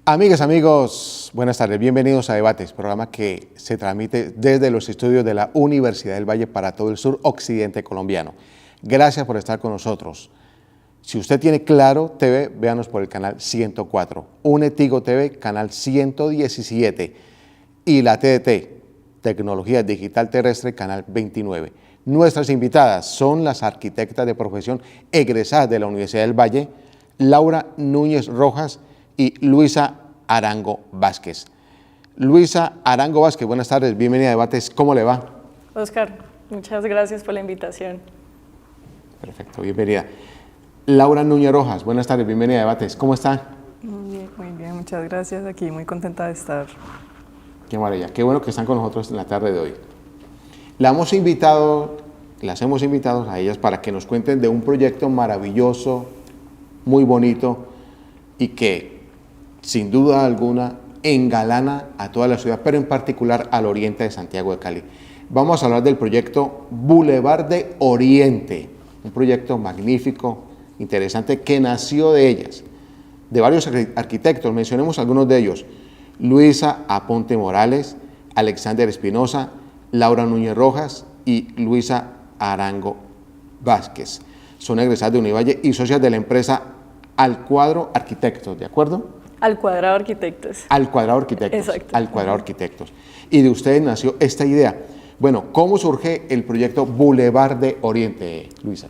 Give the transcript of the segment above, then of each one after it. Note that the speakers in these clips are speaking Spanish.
Amigas, amigos, buenas tardes, bienvenidos a Debates, programa que se transmite desde los estudios de la Universidad del Valle para todo el sur occidente colombiano. Gracias por estar con nosotros. Si usted tiene Claro TV, véanos por el canal 104, UNE-Tigo TV, canal 117 y la TDT, Tecnología Digital Terrestre, canal 29. Nuestras invitadas son las arquitectas de profesión egresadas de la Universidad del Valle, Laura Núñez Rojas y Luisa Arango Vázquez. Luisa Arango Vázquez, buenas tardes, bienvenida a Debates, ¿cómo le va? Oscar, muchas gracias por la invitación. Perfecto, bienvenida. Laura Núñez Rojas, buenas tardes, bienvenida a Debates, ¿cómo está? Muy bien, muchas gracias, aquí muy contenta de estar. Qué maravilla, qué bueno que están con nosotros en la tarde de hoy. Las hemos invitado a ellas para que nos cuenten de un proyecto maravilloso, muy bonito y que sin duda alguna engalana a toda la ciudad, pero en particular al oriente de Santiago de Cali. Vamos a hablar del proyecto Boulevard de Oriente, un proyecto magnífico, interesante, que nació de ellas, de varios arquitectos, mencionemos algunos de ellos: Luisa Aponte Morales, Alexander Espinosa, Laura Núñez Rojas y Luisa Arango Vázquez. Son egresadas de Univalle y socias de la empresa Al Cuadro Arquitectos, ¿de acuerdo? Al Cuadrado Arquitectos. Al Cuadrado Arquitectos. Exacto. Al Cuadrado Arquitectos. Y de ustedes nació esta idea. Bueno, ¿cómo surge el proyecto Boulevard de Oriente, Luisa?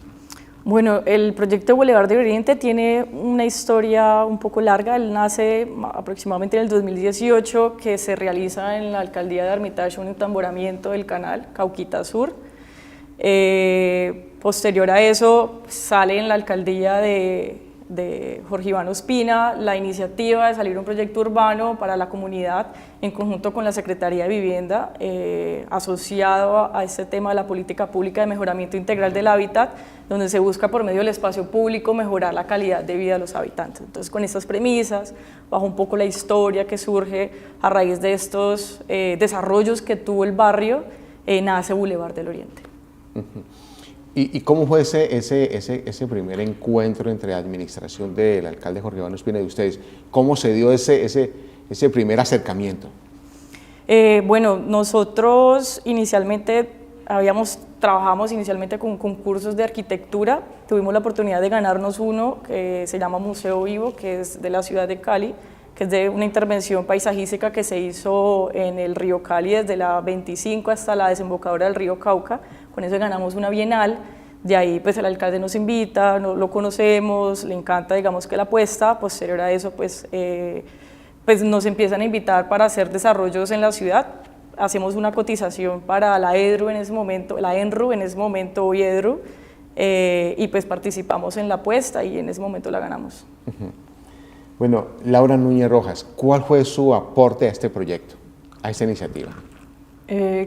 Bueno, el proyecto Boulevard de Oriente tiene una historia un poco larga. Él nace aproximadamente en el 2018, que se realiza en la alcaldía de Armitage un entamboramiento del canal Cauquita Sur. Posterior a eso sale en la alcaldía de Jorge Iván Ospina la iniciativa de salir un proyecto urbano para la comunidad en conjunto con la Secretaría de Vivienda, asociado a este tema de la política pública de mejoramiento integral del hábitat, donde se busca por medio del espacio público mejorar la calidad de vida de los habitantes. Entonces, con estas premisas, bajo un poco la historia que surge a raíz de estos desarrollos que tuvo el barrio, nace Boulevard del Oriente. ¿Y cómo fue ese primer encuentro entre la administración del alcalde Jorge Iván Ospina y de ustedes? ¿Cómo se dio ese primer acercamiento? Bueno, nosotros inicialmente trabajamos inicialmente con concursos de arquitectura. Tuvimos la oportunidad de ganarnos uno que se llama Museo Vivo, que es de la ciudad de Cali, que es de una intervención paisajística que se hizo en el río Cali desde la 25 hasta la desembocadura del río Cauca. Con eso ganamos una bienal. De ahí pues el alcalde nos invita, lo conocemos, le encanta digamos que la apuesta. Posterior a eso pues nos empiezan a invitar para hacer desarrollos en la ciudad. Hacemos una cotización para la ENRU en ese momento, hoy EDRU, y pues participamos en la apuesta y en ese momento la ganamos. Bueno, Laura Núñez Rojas, ¿cuál fue su aporte a este proyecto, a esta iniciativa?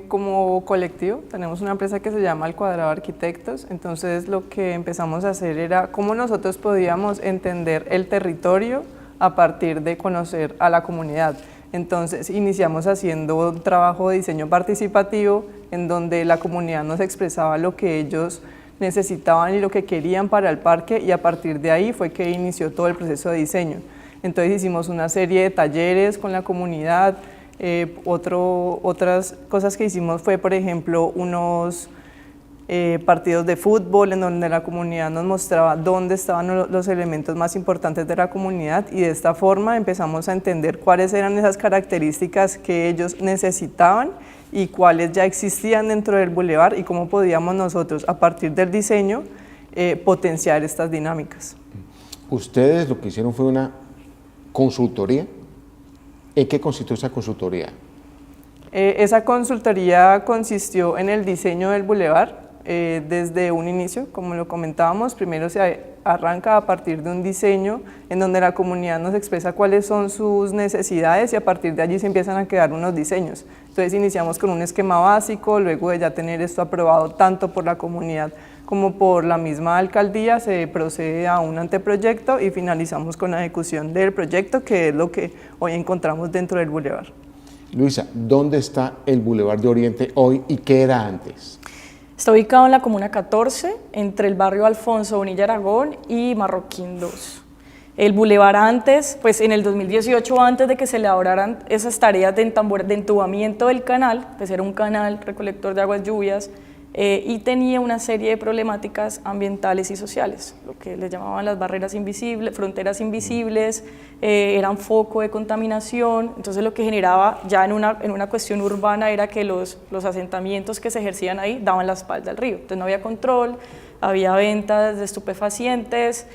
Como colectivo tenemos una empresa que se llama Al Cuadrado Arquitectos, entonces lo que empezamos a hacer era cómo nosotros podíamos entender el territorio a partir de conocer a la comunidad. Entonces iniciamos haciendo un trabajo de diseño participativo en donde la comunidad nos expresaba lo que ellos necesitaban y lo que querían para el parque, y a partir de ahí fue que inició todo el proceso de diseño. Entonces hicimos una serie de talleres con la comunidad. Otras cosas que hicimos fue, por ejemplo, unos partidos de fútbol en donde la comunidad nos mostraba dónde estaban los elementos más importantes de la comunidad, y de esta forma empezamos a entender cuáles eran esas características que ellos necesitaban y cuáles ya existían dentro del bulevar y cómo podíamos nosotros, a partir del diseño, potenciar estas dinámicas. Ustedes lo que hicieron fue una consultoría. ¿En qué consistió esa consultoría? Esa consultoría consistió en el diseño del bulevar desde un inicio, como lo comentábamos. Primero se arranca a partir de un diseño en donde la comunidad nos expresa cuáles son sus necesidades y a partir de allí se empiezan a crear unos diseños. Entonces iniciamos con un esquema básico, luego de ya tener esto aprobado tanto por la comunidad como por la misma alcaldía, se procede a un anteproyecto y finalizamos con la ejecución del proyecto, que es lo que hoy encontramos dentro del bulevar. Luisa, ¿dónde está el Boulevard de Oriente hoy y qué era antes? Está ubicado en la Comuna 14, entre el barrio Alfonso Bonilla Aragón y Marroquín 2. El bulevar antes, pues en el 2018, antes de que se elaboraran esas tareas de entubamiento del canal, pues era un canal recolector de aguas lluvias, y tenía una serie de problemáticas ambientales y sociales, lo que les llamaban las barreras invisibles, fronteras invisibles, eran foco de contaminación. Entonces lo que generaba ya en una cuestión urbana era que los asentamientos que se ejercían ahí daban la espalda al río, entonces no había control, había ventas de estupefacientes,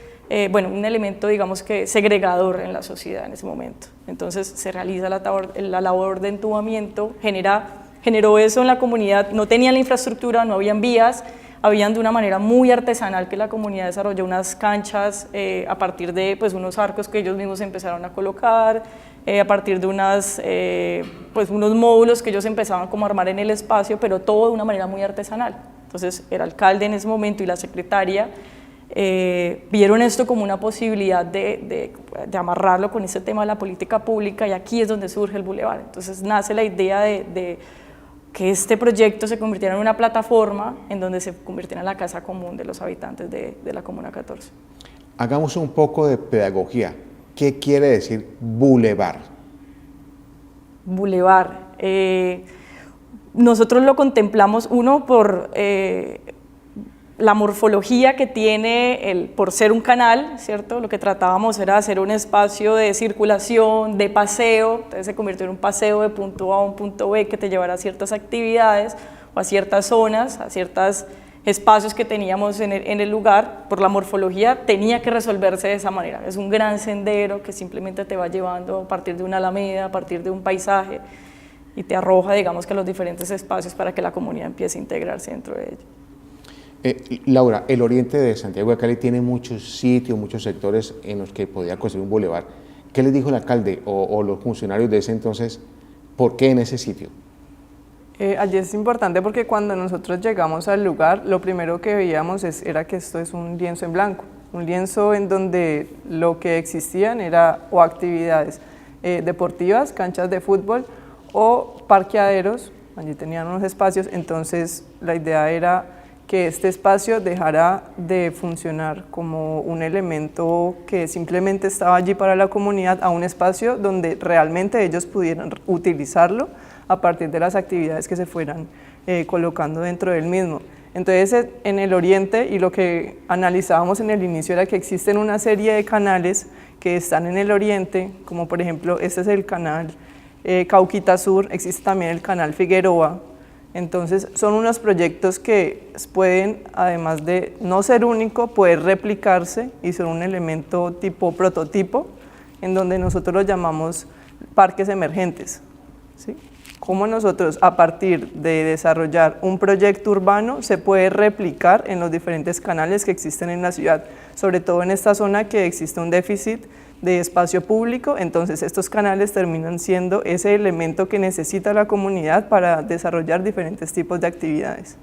bueno, un elemento, digamos, que segregador en la sociedad en ese momento. Entonces se realiza la labor de entubamiento, generó eso en la comunidad. No tenían la infraestructura, no habían vías, habían de una manera muy artesanal que la comunidad desarrolló unas canchas a partir de pues, unos arcos que ellos mismos empezaron a colocar, a partir de pues, unos módulos que ellos empezaban como a armar en el espacio, pero todo de una manera muy artesanal. Entonces el alcalde en ese momento y la secretaria vieron esto como una posibilidad de amarrarlo con ese tema de la política pública, y aquí es donde surge el bulevar. Entonces nace la idea de que este proyecto se convirtiera en una plataforma en donde se convirtiera en la casa común de los habitantes de la Comuna 14. Hagamos un poco de pedagogía. ¿Qué quiere decir bulevar? Bulevar. Nosotros lo contemplamos, uno, por la morfología que tiene por ser un canal, ¿cierto? Lo que tratábamos era hacer un espacio de circulación, de paseo, entonces se convirtió en un paseo de punto A a un punto B que te llevara a ciertas actividades o a ciertas zonas, a ciertos espacios que teníamos en el lugar. Por la morfología tenía que resolverse de esa manera. Es un gran sendero que simplemente te va llevando a partir de una alameda, a partir de un paisaje, y te arroja, digamos, que a los diferentes espacios para que la comunidad empiece a integrarse dentro de ellos. Laura, el oriente de Santiago de Cali tiene muchos sitios, muchos sectores en los que podía construir un bulevar. ¿Qué les dijo el alcalde o los funcionarios de ese entonces? ¿Por qué en ese sitio? Allí es importante porque cuando nosotros llegamos al lugar, lo primero que veíamos era que esto es un lienzo en blanco, un lienzo en donde lo que existían era o actividades deportivas, canchas de fútbol o parqueaderos. Allí tenían unos espacios, entonces la idea era que este espacio dejara de funcionar como un elemento que simplemente estaba allí para la comunidad, a un espacio donde realmente ellos pudieran utilizarlo a partir de las actividades que se fueran colocando dentro del mismo. Entonces, en el oriente, y lo que analizábamos en el inicio era que existen una serie de canales que están en el oriente, como por ejemplo, este es el canal Cauquita Sur, existe también el canal Figueroa. Entonces son unos proyectos que pueden, además de no ser único, poder replicarse y ser un elemento tipo prototipo, en donde nosotros lo llamamos parques emergentes, ¿sí? Cómo nosotros, a partir de desarrollar un proyecto urbano, se puede replicar en los diferentes canales que existen en la ciudad, sobre todo en esta zona que existe un déficit de espacio público. Entonces estos canales terminan siendo ese elemento que necesita la comunidad para desarrollar diferentes tipos de actividades.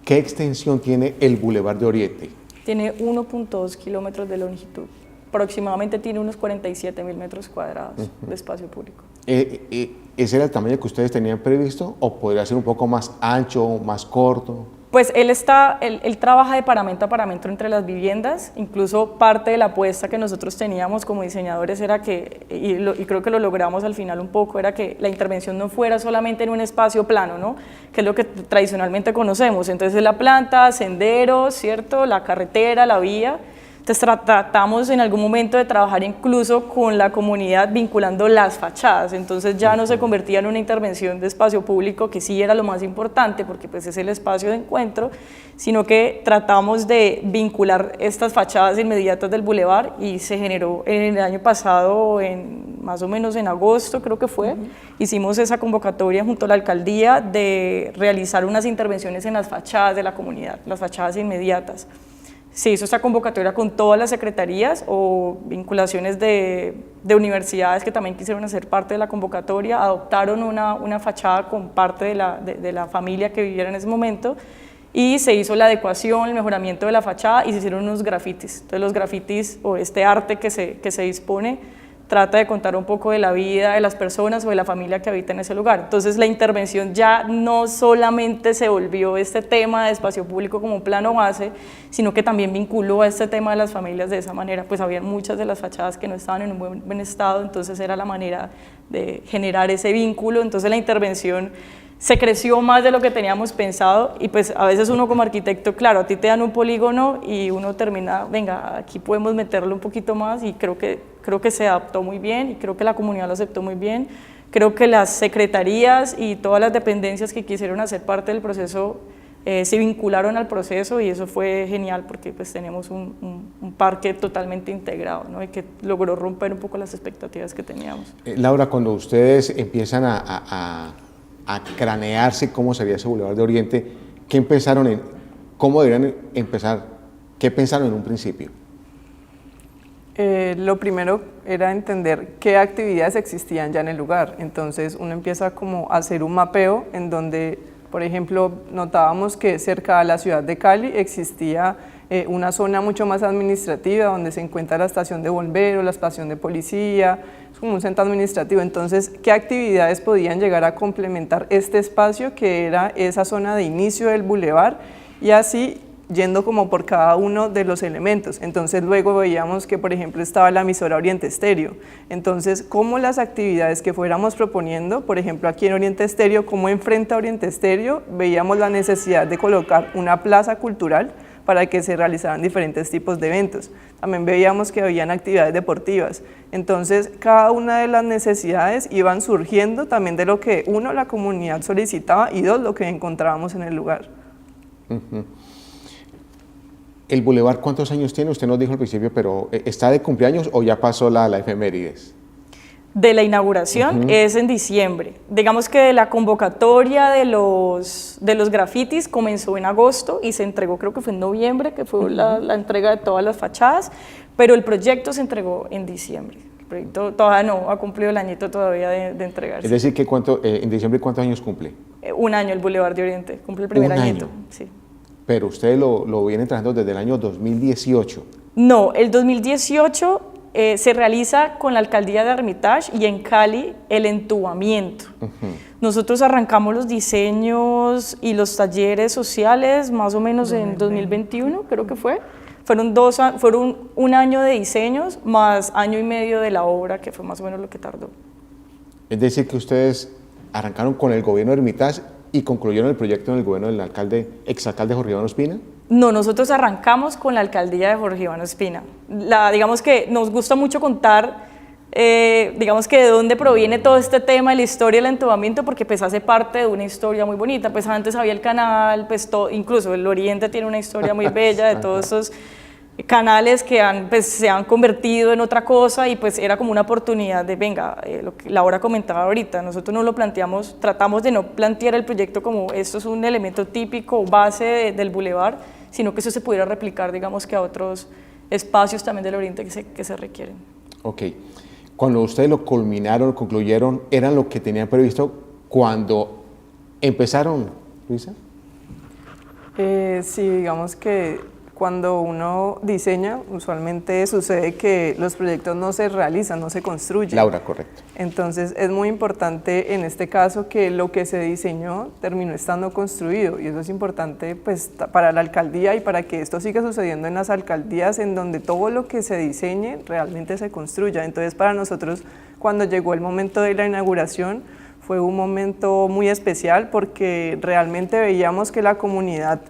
¿Qué extensión tiene el Boulevard de Oriente? Tiene 1.2 kilómetros de longitud, aproximadamente tiene unos 47.000 metros cuadrados de espacio público. ¿Ese era el tamaño que ustedes tenían previsto o podría ser un poco más ancho, más corto? Pues él trabaja de paramento a paramento entre las viviendas. Incluso parte de la apuesta que nosotros teníamos como diseñadores era que, y creo que lo logramos al final un poco, era que la intervención no fuera solamente en un espacio plano, ¿no? Que es lo que tradicionalmente conocemos. Entonces la planta, senderos, ¿cierto? La carretera, la vía. Entonces tratamos en algún momento de trabajar incluso con la comunidad vinculando las fachadas, entonces ya no se convertía en una intervención de espacio público, que sí era lo más importante porque pues es el espacio de encuentro, sino que tratamos de vincular estas fachadas inmediatas del bulevar, y se generó en el año pasado, más o menos en agosto creo que fue, hicimos esa convocatoria junto a la alcaldía de realizar unas intervenciones en las fachadas de la comunidad, las fachadas inmediatas. Se hizo esta convocatoria con todas las secretarías o vinculaciones de universidades que también quisieron hacer parte de la convocatoria, adoptaron una fachada con parte de la familia que viviera en ese momento, y se hizo la adecuación, el mejoramiento de la fachada, y se hicieron unos grafitis. Entonces los grafitis, o este arte que se dispone, trata de contar un poco de la vida de las personas o de la familia que habita en ese lugar. Entonces la intervención ya no solamente se volvió este tema de espacio público como un plano base, sino que también vinculó a este tema de las familias de esa manera. Pues había muchas de las fachadas que no estaban en un buen estado, entonces era la manera de generar ese vínculo. Entonces la intervención se creció más de lo que teníamos pensado y pues a veces uno como arquitecto, claro, a ti te dan un polígono y uno termina, venga, aquí podemos meterle un poquito más, y creo que se adaptó muy bien y creo que la comunidad lo aceptó muy bien. Creo que las secretarías y todas las dependencias que quisieron hacer parte del proceso se vincularon al proceso, y eso fue genial porque pues tenemos un parque totalmente integrado, ¿no? Y que logró romper un poco las expectativas que teníamos. Laura, cuando ustedes empiezan a cranearse cómo sería ese Boulevard de Oriente, ¿cómo deberían empezar? ¿Qué pensaron en un principio? Lo primero era entender qué actividades existían ya en el lugar. Entonces uno empieza como a hacer un mapeo en donde, por ejemplo, notábamos que cerca a la ciudad de Cali existía una zona mucho más administrativa donde se encuentra la estación de bomberos, la estación de policía, es como un centro administrativo. Entonces, ¿qué actividades podían llegar a complementar este espacio que era esa zona de inicio del bulevar? Y así yendo como por cada uno de los elementos. Entonces luego veíamos que, por ejemplo, estaba la emisora Oriente Estéreo. Entonces, cómo las actividades que fuéramos proponiendo, por ejemplo, aquí en Oriente Estéreo, como enfrente a Oriente Estéreo, veíamos la necesidad de colocar una plaza cultural para que se realizaran diferentes tipos de eventos. También veíamos que habían actividades deportivas. Entonces, cada una de las necesidades iban surgiendo también de lo que, uno, la comunidad solicitaba, y dos, lo que encontrábamos en el lugar. ¿El bulevar cuántos años tiene? Usted nos dijo al principio, pero ¿está de cumpleaños o ya pasó la efemérides? De la inauguración es en diciembre. Digamos que la convocatoria de los grafitis comenzó en agosto y se entregó, creo que fue en noviembre, que fue la entrega de todas las fachadas, pero el proyecto se entregó en diciembre. El proyecto todavía no ha cumplido el añito todavía de entregarse. Es decir, que en diciembre, ¿cuántos años cumple? Un año el Boulevard de Oriente, cumple el primer añito. Sí. Pero ustedes lo vienen trabajando desde el año 2018. No, el 2018 se realiza con la alcaldía de Hermitage y en Cali el entubamiento. Nosotros arrancamos los diseños y los talleres sociales más o menos en 2021, creo que fue. Fueron un año de diseños más año y medio de la obra, que fue más o menos lo que tardó. Es decir, que ustedes arrancaron con el gobierno de Hermitage y concluyeron el proyecto en el gobierno del exalcalde Jorge Iván Ospina. No, nosotros arrancamos con la alcaldía de Jorge Iván Ospina. Digamos que nos gusta mucho contar, digamos que de dónde proviene todo este tema de la historia del entubamiento, porque pues hace parte de una historia muy bonita. Pues antes había el canal, pues incluso el Oriente tiene una historia muy bella de todos estos canales que se han convertido en otra cosa, y pues era como una oportunidad de, venga, lo que Laura comentaba ahorita, nosotros no lo planteamos, tratamos de no plantear el proyecto como esto es un elemento típico o base del bulevar, sino que eso se pudiera replicar, digamos, que a otros espacios también del Oriente que se requieren. Ok. Cuando ustedes lo culminaron, concluyeron, ¿eran lo que tenían previsto cuando empezaron, Luisa? Sí, digamos que cuando uno diseña, usualmente sucede que los proyectos no se realizan, no se construyen. Laura, correcto. Entonces es muy importante en este caso que lo que se diseñó terminó estando construido, y eso es importante pues para la alcaldía y para que esto siga sucediendo en las alcaldías, en donde todo lo que se diseñe realmente se construya. Entonces para nosotros, cuando llegó el momento de la inauguración, fue un momento muy especial porque realmente veíamos que la comunidad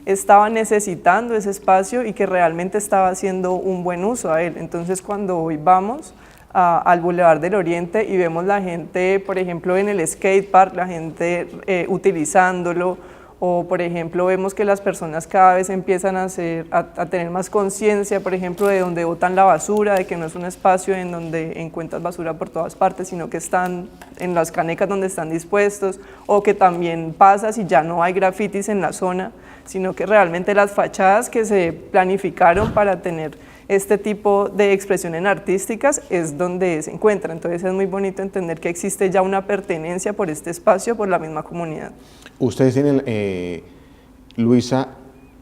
estaba necesitando ese espacio y que realmente estaba haciendo un buen uso a él. Entonces cuando hoy vamos al Boulevard del Oriente y vemos la gente, por ejemplo, en el skatepark, la gente utilizándolo, o por ejemplo vemos que las personas cada vez empiezan a tener más conciencia, por ejemplo, de dónde botan la basura, de que no es un espacio en donde encuentras basura por todas partes, sino que están en las canecas donde están dispuestos, o que también pasas y ya no hay grafitis en la zona, sino que realmente las fachadas que se planificaron para tener este tipo de expresiones artísticas es donde se encuentra. Entonces es muy bonito entender que existe ya una pertenencia por este espacio, por la misma comunidad. Ustedes tienen, Luisa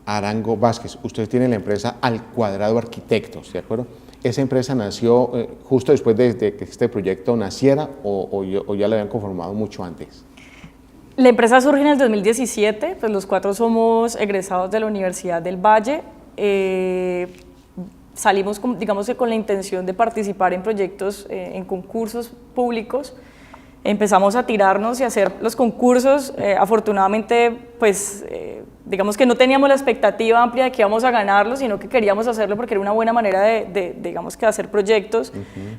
Arango Vázquez, ustedes tienen la empresa Al Cuadrado Arquitectos, ¿de acuerdo? ¿Esa empresa nació justo después de que este proyecto naciera o ya la habían conformado mucho antes? La empresa surge en el 2017, pues los 4 somos egresados de la Universidad del Valle. Salimos, digamos que con la intención de participar en proyectos, en concursos públicos. Empezamos a tirarnos y a hacer los concursos. Afortunadamente, pues, digamos que no teníamos la expectativa amplia de que íbamos a ganarlo, sino que queríamos hacerlo porque era una buena manera digamos que hacer proyectos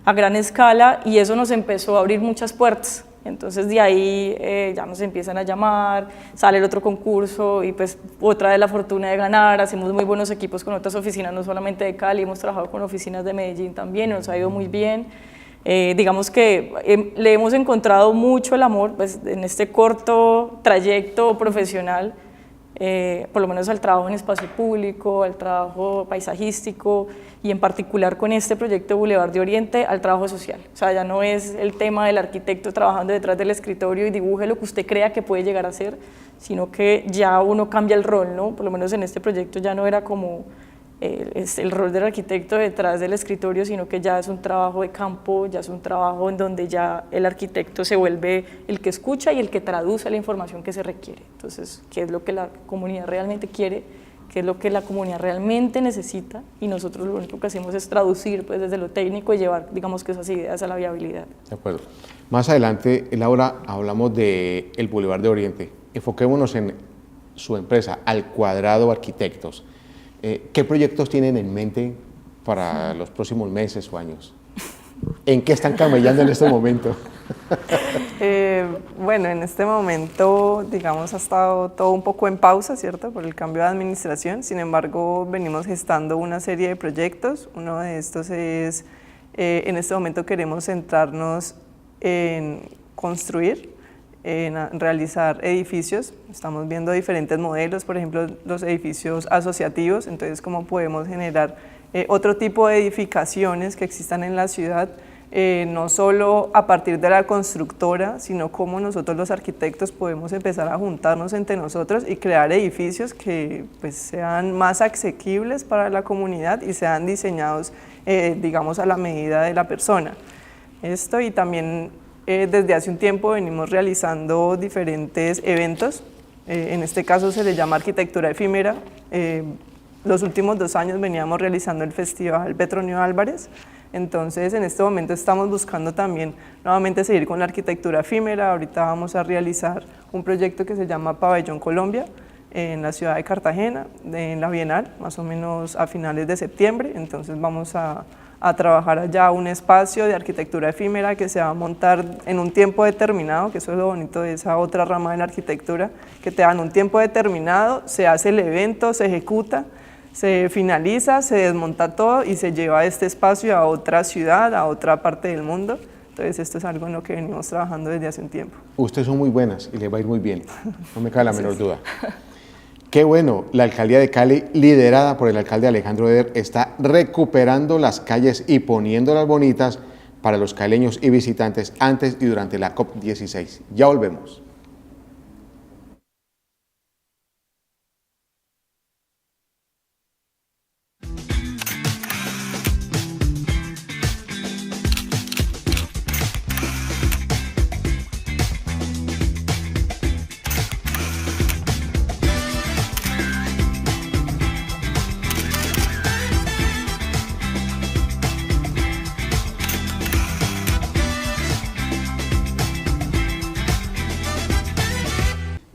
a gran escala, y eso nos empezó a abrir muchas puertas. Entonces de ahí ya nos empiezan a llamar, sale el otro concurso y pues otra vez la fortuna de ganar. Hacemos muy buenos equipos con otras oficinas, no solamente de Cali, hemos trabajado con oficinas de Medellín también, nos ha ido muy bien. Digamos que le hemos encontrado mucho el amor pues, en este corto trayecto profesional, por lo menos al trabajo en espacio público, al trabajo paisajístico y en particular con este proyecto Boulevard de Oriente, al trabajo social. O sea, ya no es el tema del arquitecto trabajando detrás del escritorio y dibuje lo que usted crea que puede llegar a ser, sino que ya uno cambia el rol, ¿no? Por lo menos en este proyecto ya no era como es el rol del arquitecto detrás del escritorio, sino que ya es un trabajo de campo, ya es un trabajo en donde ya el arquitecto se vuelve el que escucha y el que traduce la información que se requiere. Entonces, ¿qué es lo que la comunidad realmente quiere? ¿Qué es lo que la comunidad realmente necesita? Y nosotros lo único que hacemos es traducir pues, desde lo técnico y llevar, digamos, que esas ideas a la viabilidad. De acuerdo. Más adelante, Laura, hablamos del Boulevard de Oriente. Enfoquémonos en su empresa, Al Cuadrado Arquitectos. ¿Qué proyectos tienen en mente para los próximos meses o años? ¿En qué están camellando en este momento? Bueno, en este momento, digamos, ha estado todo un poco en pausa, ¿cierto? Por el cambio de administración. Sin embargo, venimos gestando una serie de proyectos. Uno de estos es, en este momento queremos centrarnos en construir, en realizar edificios. Estamos viendo diferentes modelos, por ejemplo, los edificios asociativos. Entonces, cómo podemos generar otro tipo de edificaciones que existan en la ciudad, no solo a partir de la constructora, sino cómo nosotros los arquitectos podemos empezar a juntarnos entre nosotros y crear edificios que pues, sean más asequibles para la comunidad y sean diseñados, digamos, a la medida de la persona. Esto, y también desde hace un tiempo venimos realizando diferentes eventos. En este caso se le llama arquitectura efímera. Los últimos 2 años veníamos realizando el Festival Petronio Álvarez. Entonces, en este momento estamos buscando también nuevamente seguir con la arquitectura efímera. Ahorita vamos a realizar un proyecto que se llama Pabellón Colombia en la ciudad de Cartagena, en la Bienal, más o menos a finales de septiembre. Entonces vamos a trabajar allá un espacio de arquitectura efímera que se va a montar en un tiempo determinado, que eso es lo bonito de esa otra rama de la arquitectura, que te dan un tiempo determinado, se hace el evento, se ejecuta, se finaliza, se desmonta todo y se lleva este espacio a otra ciudad, a otra parte del mundo. Entonces esto es algo en lo que venimos trabajando desde hace un tiempo. Ustedes son muy buenas y les va a ir muy bien, no me cabe la menor duda. Qué bueno, la Alcaldía de Cali, liderada por el alcalde Alejandro Eder, está recuperando las calles y poniéndolas bonitas para los caleños y visitantes antes y durante la COP16. Ya volvemos.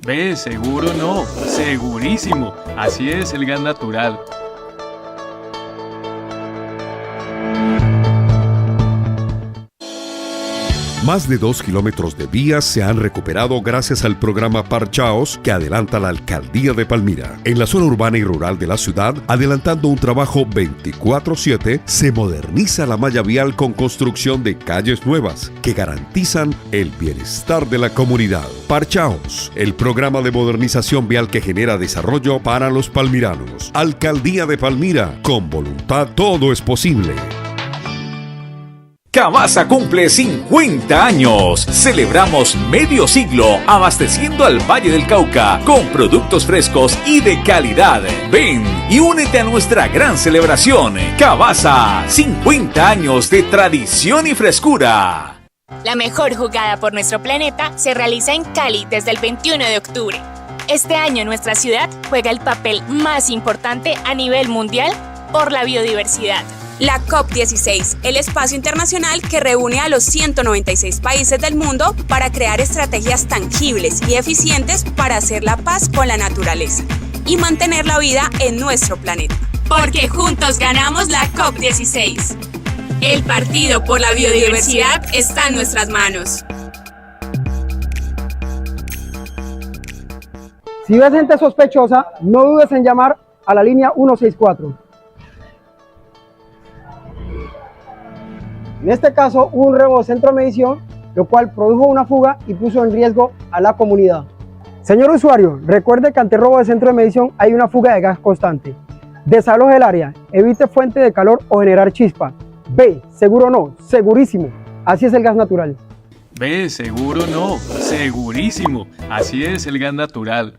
Ve, seguro no, segurísimo. Así es el gas natural. Más de 2 kilómetros de vías se han recuperado gracias al programa Parchaos que adelanta la Alcaldía de Palmira. En la zona urbana y rural de la ciudad, adelantando un trabajo 24/7, se moderniza la malla vial con construcción de calles nuevas que garantizan el bienestar de la comunidad. Parchaos, el programa de modernización vial que genera desarrollo para los palmiranos. Alcaldía de Palmira, con voluntad todo es posible. Cavasa cumple 50 años. Celebramos medio siglo abasteciendo al Valle del Cauca con productos frescos y de calidad. Ven y únete a nuestra gran celebración. Cavasa, 50 años de tradición y frescura. La mejor jugada por nuestro planeta se realiza en Cali desde el 21 de octubre. Este año nuestra ciudad juega el papel más importante a nivel mundial por la biodiversidad. La COP16, el espacio internacional que reúne a los 196 países del mundo para crear estrategias tangibles y eficientes para hacer la paz con la naturaleza y mantener la vida en nuestro planeta. Porque juntos ganamos la COP16. El partido por la biodiversidad está en nuestras manos. Si ves gente sospechosa, no dudes en llamar a la línea 164. En este caso, hubo un robo de centro de medición, lo cual produjo una fuga y puso en riesgo a la comunidad. Señor usuario, recuerde que ante robo de centro de medición hay una fuga de gas constante. Desaloje el área, evite fuente de calor o generar chispa. B, seguro no, segurísimo. Así es el gas natural. Ve, seguro no, segurísimo. Así es el gas natural.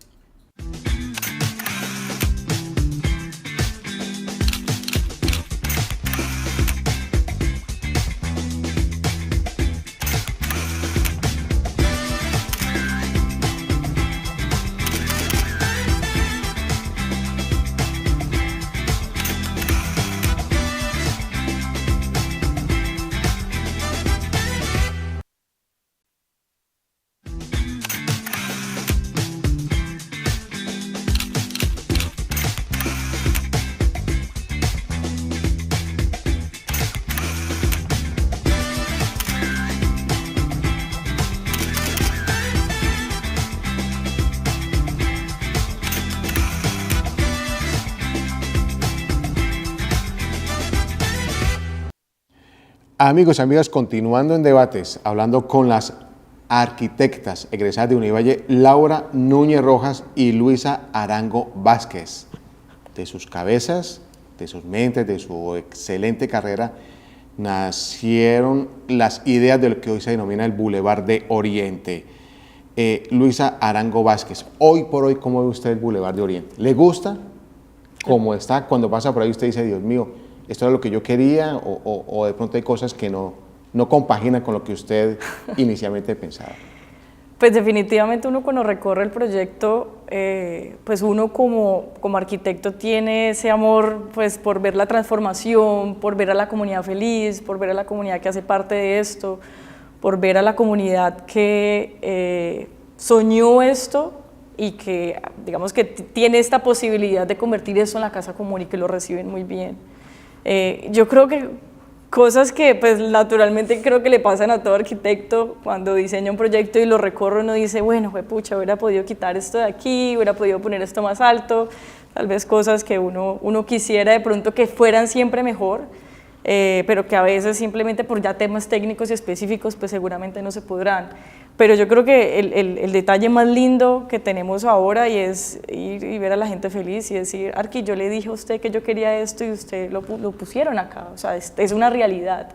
Amigos y amigas, continuando en debates, hablando con las arquitectas egresadas de Univalle, Laura Núñez Rojas y Luisa Arango Vázquez. De sus cabezas, de sus mentes, de su excelente carrera, nacieron las ideas de lo que hoy se denomina el Boulevard de Oriente. Luisa Arango Vázquez, hoy por hoy, ¿cómo ve usted el Boulevard de Oriente? ¿Le gusta? ¿Cómo está? Cuando pasa por ahí usted dice, Dios mío, ¿esto era lo que yo quería? ¿O de pronto hay cosas que no compaginan con lo que usted inicialmente pensaba? Pues definitivamente uno cuando recorre el proyecto, pues uno como arquitecto tiene ese amor pues por ver la transformación, por ver a la comunidad feliz, por ver a la comunidad que hace parte de esto, por ver a la comunidad que soñó esto y que digamos que tiene esta posibilidad de convertir eso en la casa común y que lo reciben muy bien. Yo creo que cosas que pues naturalmente creo que le pasan a todo arquitecto cuando diseña un proyecto y lo recorre, uno dice, bueno, pucha, hubiera podido quitar esto de aquí, hubiera podido poner esto más alto, tal vez cosas que uno quisiera de pronto que fueran siempre mejor, pero que a veces simplemente por ya temas técnicos y específicos pues seguramente no se podrán. Pero yo creo que el detalle más lindo que tenemos ahora y es ir y ver a la gente feliz y decir, Arqui, yo le dije a usted que yo quería esto y usted lo pusieron acá, o sea, es una realidad.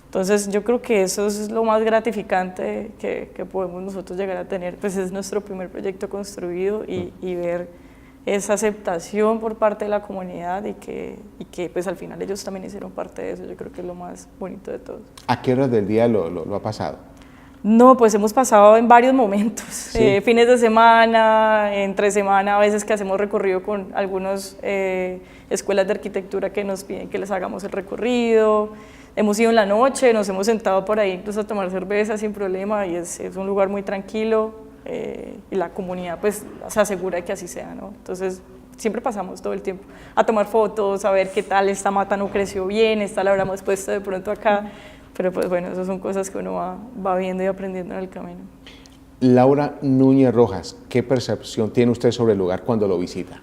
Entonces yo creo que eso es lo más gratificante que podemos nosotros llegar a tener, pues es nuestro primer proyecto construido y ver esa aceptación por parte de la comunidad y que pues al final ellos también hicieron parte de eso, yo creo que es lo más bonito de todo. ¿A qué horas del día lo ha pasado? No, pues hemos pasado en varios momentos, sí. Fines de semana, entre semana, a veces que hacemos recorrido con algunas escuelas de arquitectura que nos piden que les hagamos el recorrido, hemos ido en la noche, nos hemos sentado por ahí incluso a tomar cerveza sin problema y es un lugar muy tranquilo y la comunidad pues se asegura de que así sea, ¿no? Entonces siempre pasamos todo el tiempo a tomar fotos, a ver qué tal, esta mata no creció bien, esta la habremos puesto de pronto acá. Pero pues bueno, esas son cosas que uno va viendo y aprendiendo en el camino. Laura Núñez Rojas, ¿qué percepción tiene usted sobre el lugar cuando lo visita?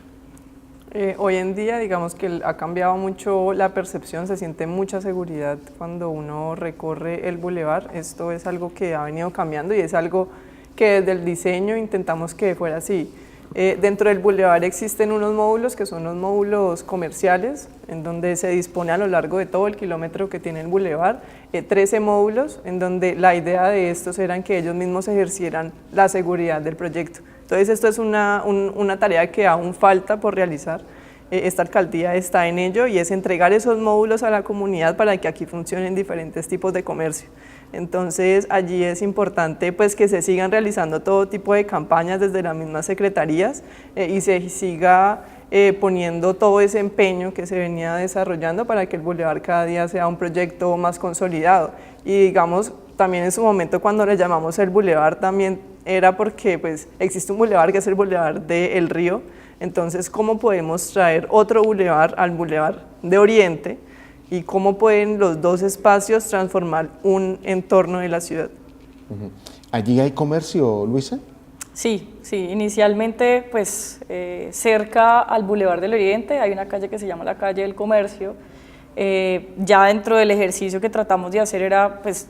Hoy en día, digamos que ha cambiado mucho la percepción, se siente mucha seguridad cuando uno recorre el bulevar. Esto es algo que ha venido cambiando y es algo que desde el diseño intentamos que fuera así. Dentro del bulevar existen unos módulos que son los módulos comerciales, en donde se dispone a lo largo de todo el kilómetro que tiene el bulevar, 13 módulos, en donde la idea de estos era que ellos mismos ejercieran la seguridad del proyecto. Entonces esto es una tarea que aún falta por realizar. Esta alcaldía está en ello y es entregar esos módulos a la comunidad para que aquí funcionen diferentes tipos de comercio. Entonces allí es importante pues que se sigan realizando todo tipo de campañas desde las mismas secretarías y se siga poniendo todo ese empeño que se venía desarrollando para que el bulevar cada día sea un proyecto más consolidado. Y digamos, también en su momento cuando le llamamos el bulevar también era porque pues existe un bulevar que es el bulevar del Río. Entonces, ¿cómo podemos traer otro bulevar al bulevar de Oriente y cómo pueden los dos espacios transformar un entorno de la ciudad? ¿Allí hay comercio, Luisa? Sí, inicialmente pues cerca al Boulevard del Oriente hay una calle que se llama la calle del Comercio. Ya dentro del ejercicio que tratamos de hacer era pues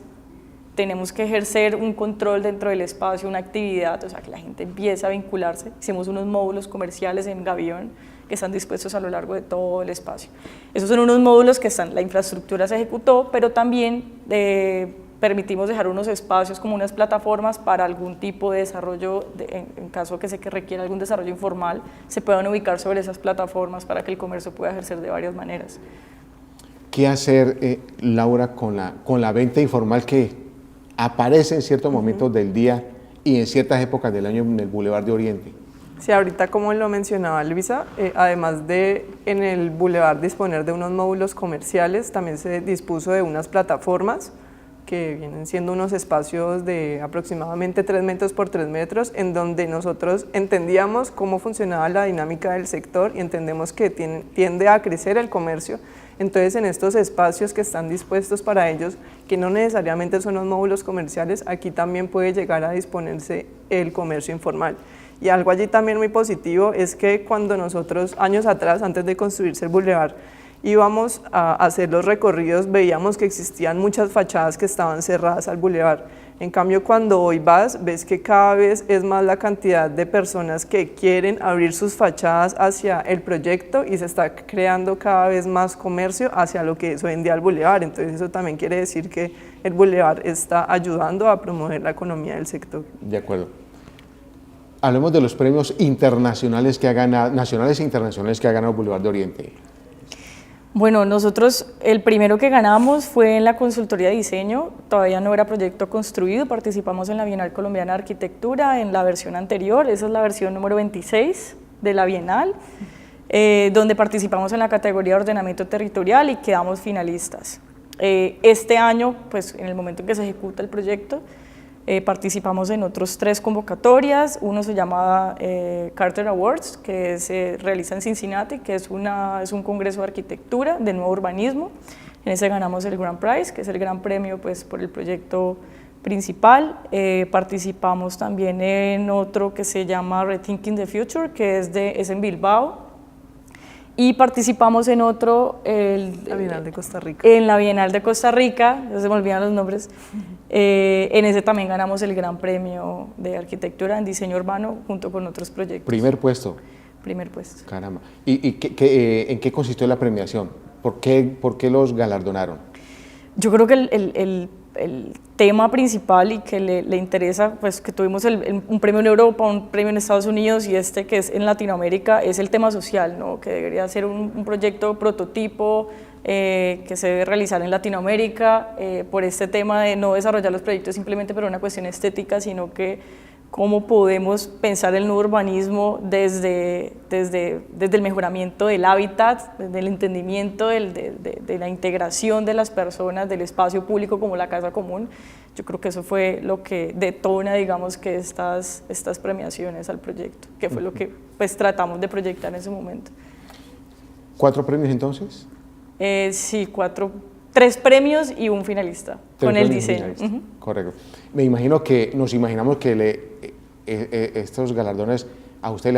tenemos que ejercer un control dentro del espacio, una actividad, o sea, que la gente empiece a vincularse. Hicimos unos módulos comerciales en Gavión que están dispuestos a lo largo de todo el espacio. Esos son unos módulos que la infraestructura se ejecutó, pero también permitimos dejar unos espacios como unas plataformas para algún tipo de desarrollo, en caso que requiera algún desarrollo informal, se puedan ubicar sobre esas plataformas para que el comercio pueda ejercer de varias maneras. ¿Qué hacer, Laura, con la venta informal que aparece en ciertos momentos del día y en ciertas épocas del año en el Boulevard de Oriente? Sí, ahorita como lo mencionaba Luisa, además de en el Boulevard disponer de unos módulos comerciales, también se dispuso de unas plataformas que vienen siendo unos espacios de aproximadamente 3 metros por 3 metros, en donde nosotros entendíamos cómo funcionaba la dinámica del sector y entendemos que tiende a crecer el comercio. Entonces, en estos espacios que están dispuestos para ellos, que no necesariamente son los módulos comerciales, aquí también puede llegar a disponerse el comercio informal. Y algo allí también muy positivo es que cuando nosotros, años atrás, antes de construirse el bulevar, íbamos a hacer los recorridos, veíamos que existían muchas fachadas que estaban cerradas al bulevar. En cambio, cuando hoy vas, ves que cada vez es más la cantidad de personas que quieren abrir sus fachadas hacia el proyecto y se está creando cada vez más comercio hacia lo que es hoy en día el bulevar. Entonces eso también quiere decir que el bulevar está ayudando a promover la economía del sector. De acuerdo. Hablemos de los premios internacionales que ha ganado, nacionales e internacionales que ha ganado el Boulevard de Oriente. Bueno, nosotros el primero que ganamos fue en la consultoría de diseño, todavía no era proyecto construido, participamos en la Bienal Colombiana de Arquitectura en la versión anterior, esa es la versión número 26 de la Bienal, donde participamos en la categoría de ordenamiento territorial y quedamos finalistas. Este año, pues en el momento en que se ejecuta el proyecto, participamos en otros 3 convocatorias, uno se llama Carter Awards, que se realiza en Cincinnati, que es un congreso de arquitectura, de nuevo urbanismo. En ese ganamos el Grand Prize, que es el gran premio pues, por el proyecto principal. Participamos también en otro que se llama Rethinking the Future, que es en Bilbao. Y participamos en otro, la Bienal de Costa Rica. En la Bienal de Costa Rica, ya se me olvidan los nombres. En ese también ganamos el Gran Premio de Arquitectura en Diseño Urbano junto con otros proyectos. Primer puesto. Primer puesto. Caramba. ¿Y en qué consistió la premiación? ¿Por qué los galardonaron? Yo creo que el tema principal y que le interesa, pues que tuvimos un premio en Europa, un premio en Estados Unidos y este que es en Latinoamérica, es el tema social, ¿no? Que debería ser un proyecto prototipo que se debe realizar en Latinoamérica por este tema de no desarrollar los proyectos simplemente por una cuestión estética, sino que cómo podemos pensar el nuevo urbanismo desde el mejoramiento del hábitat, desde el entendimiento de la integración de las personas, del espacio público como la casa común. Yo creo que eso fue lo que detona, digamos, que estas premiaciones al proyecto, que fue lo que pues, tratamos de proyectar en ese momento. ¿4 premios entonces? Sí, 3 premios y un finalista con el diseño. Correcto. Nos imaginamos que estos galardones a ustedes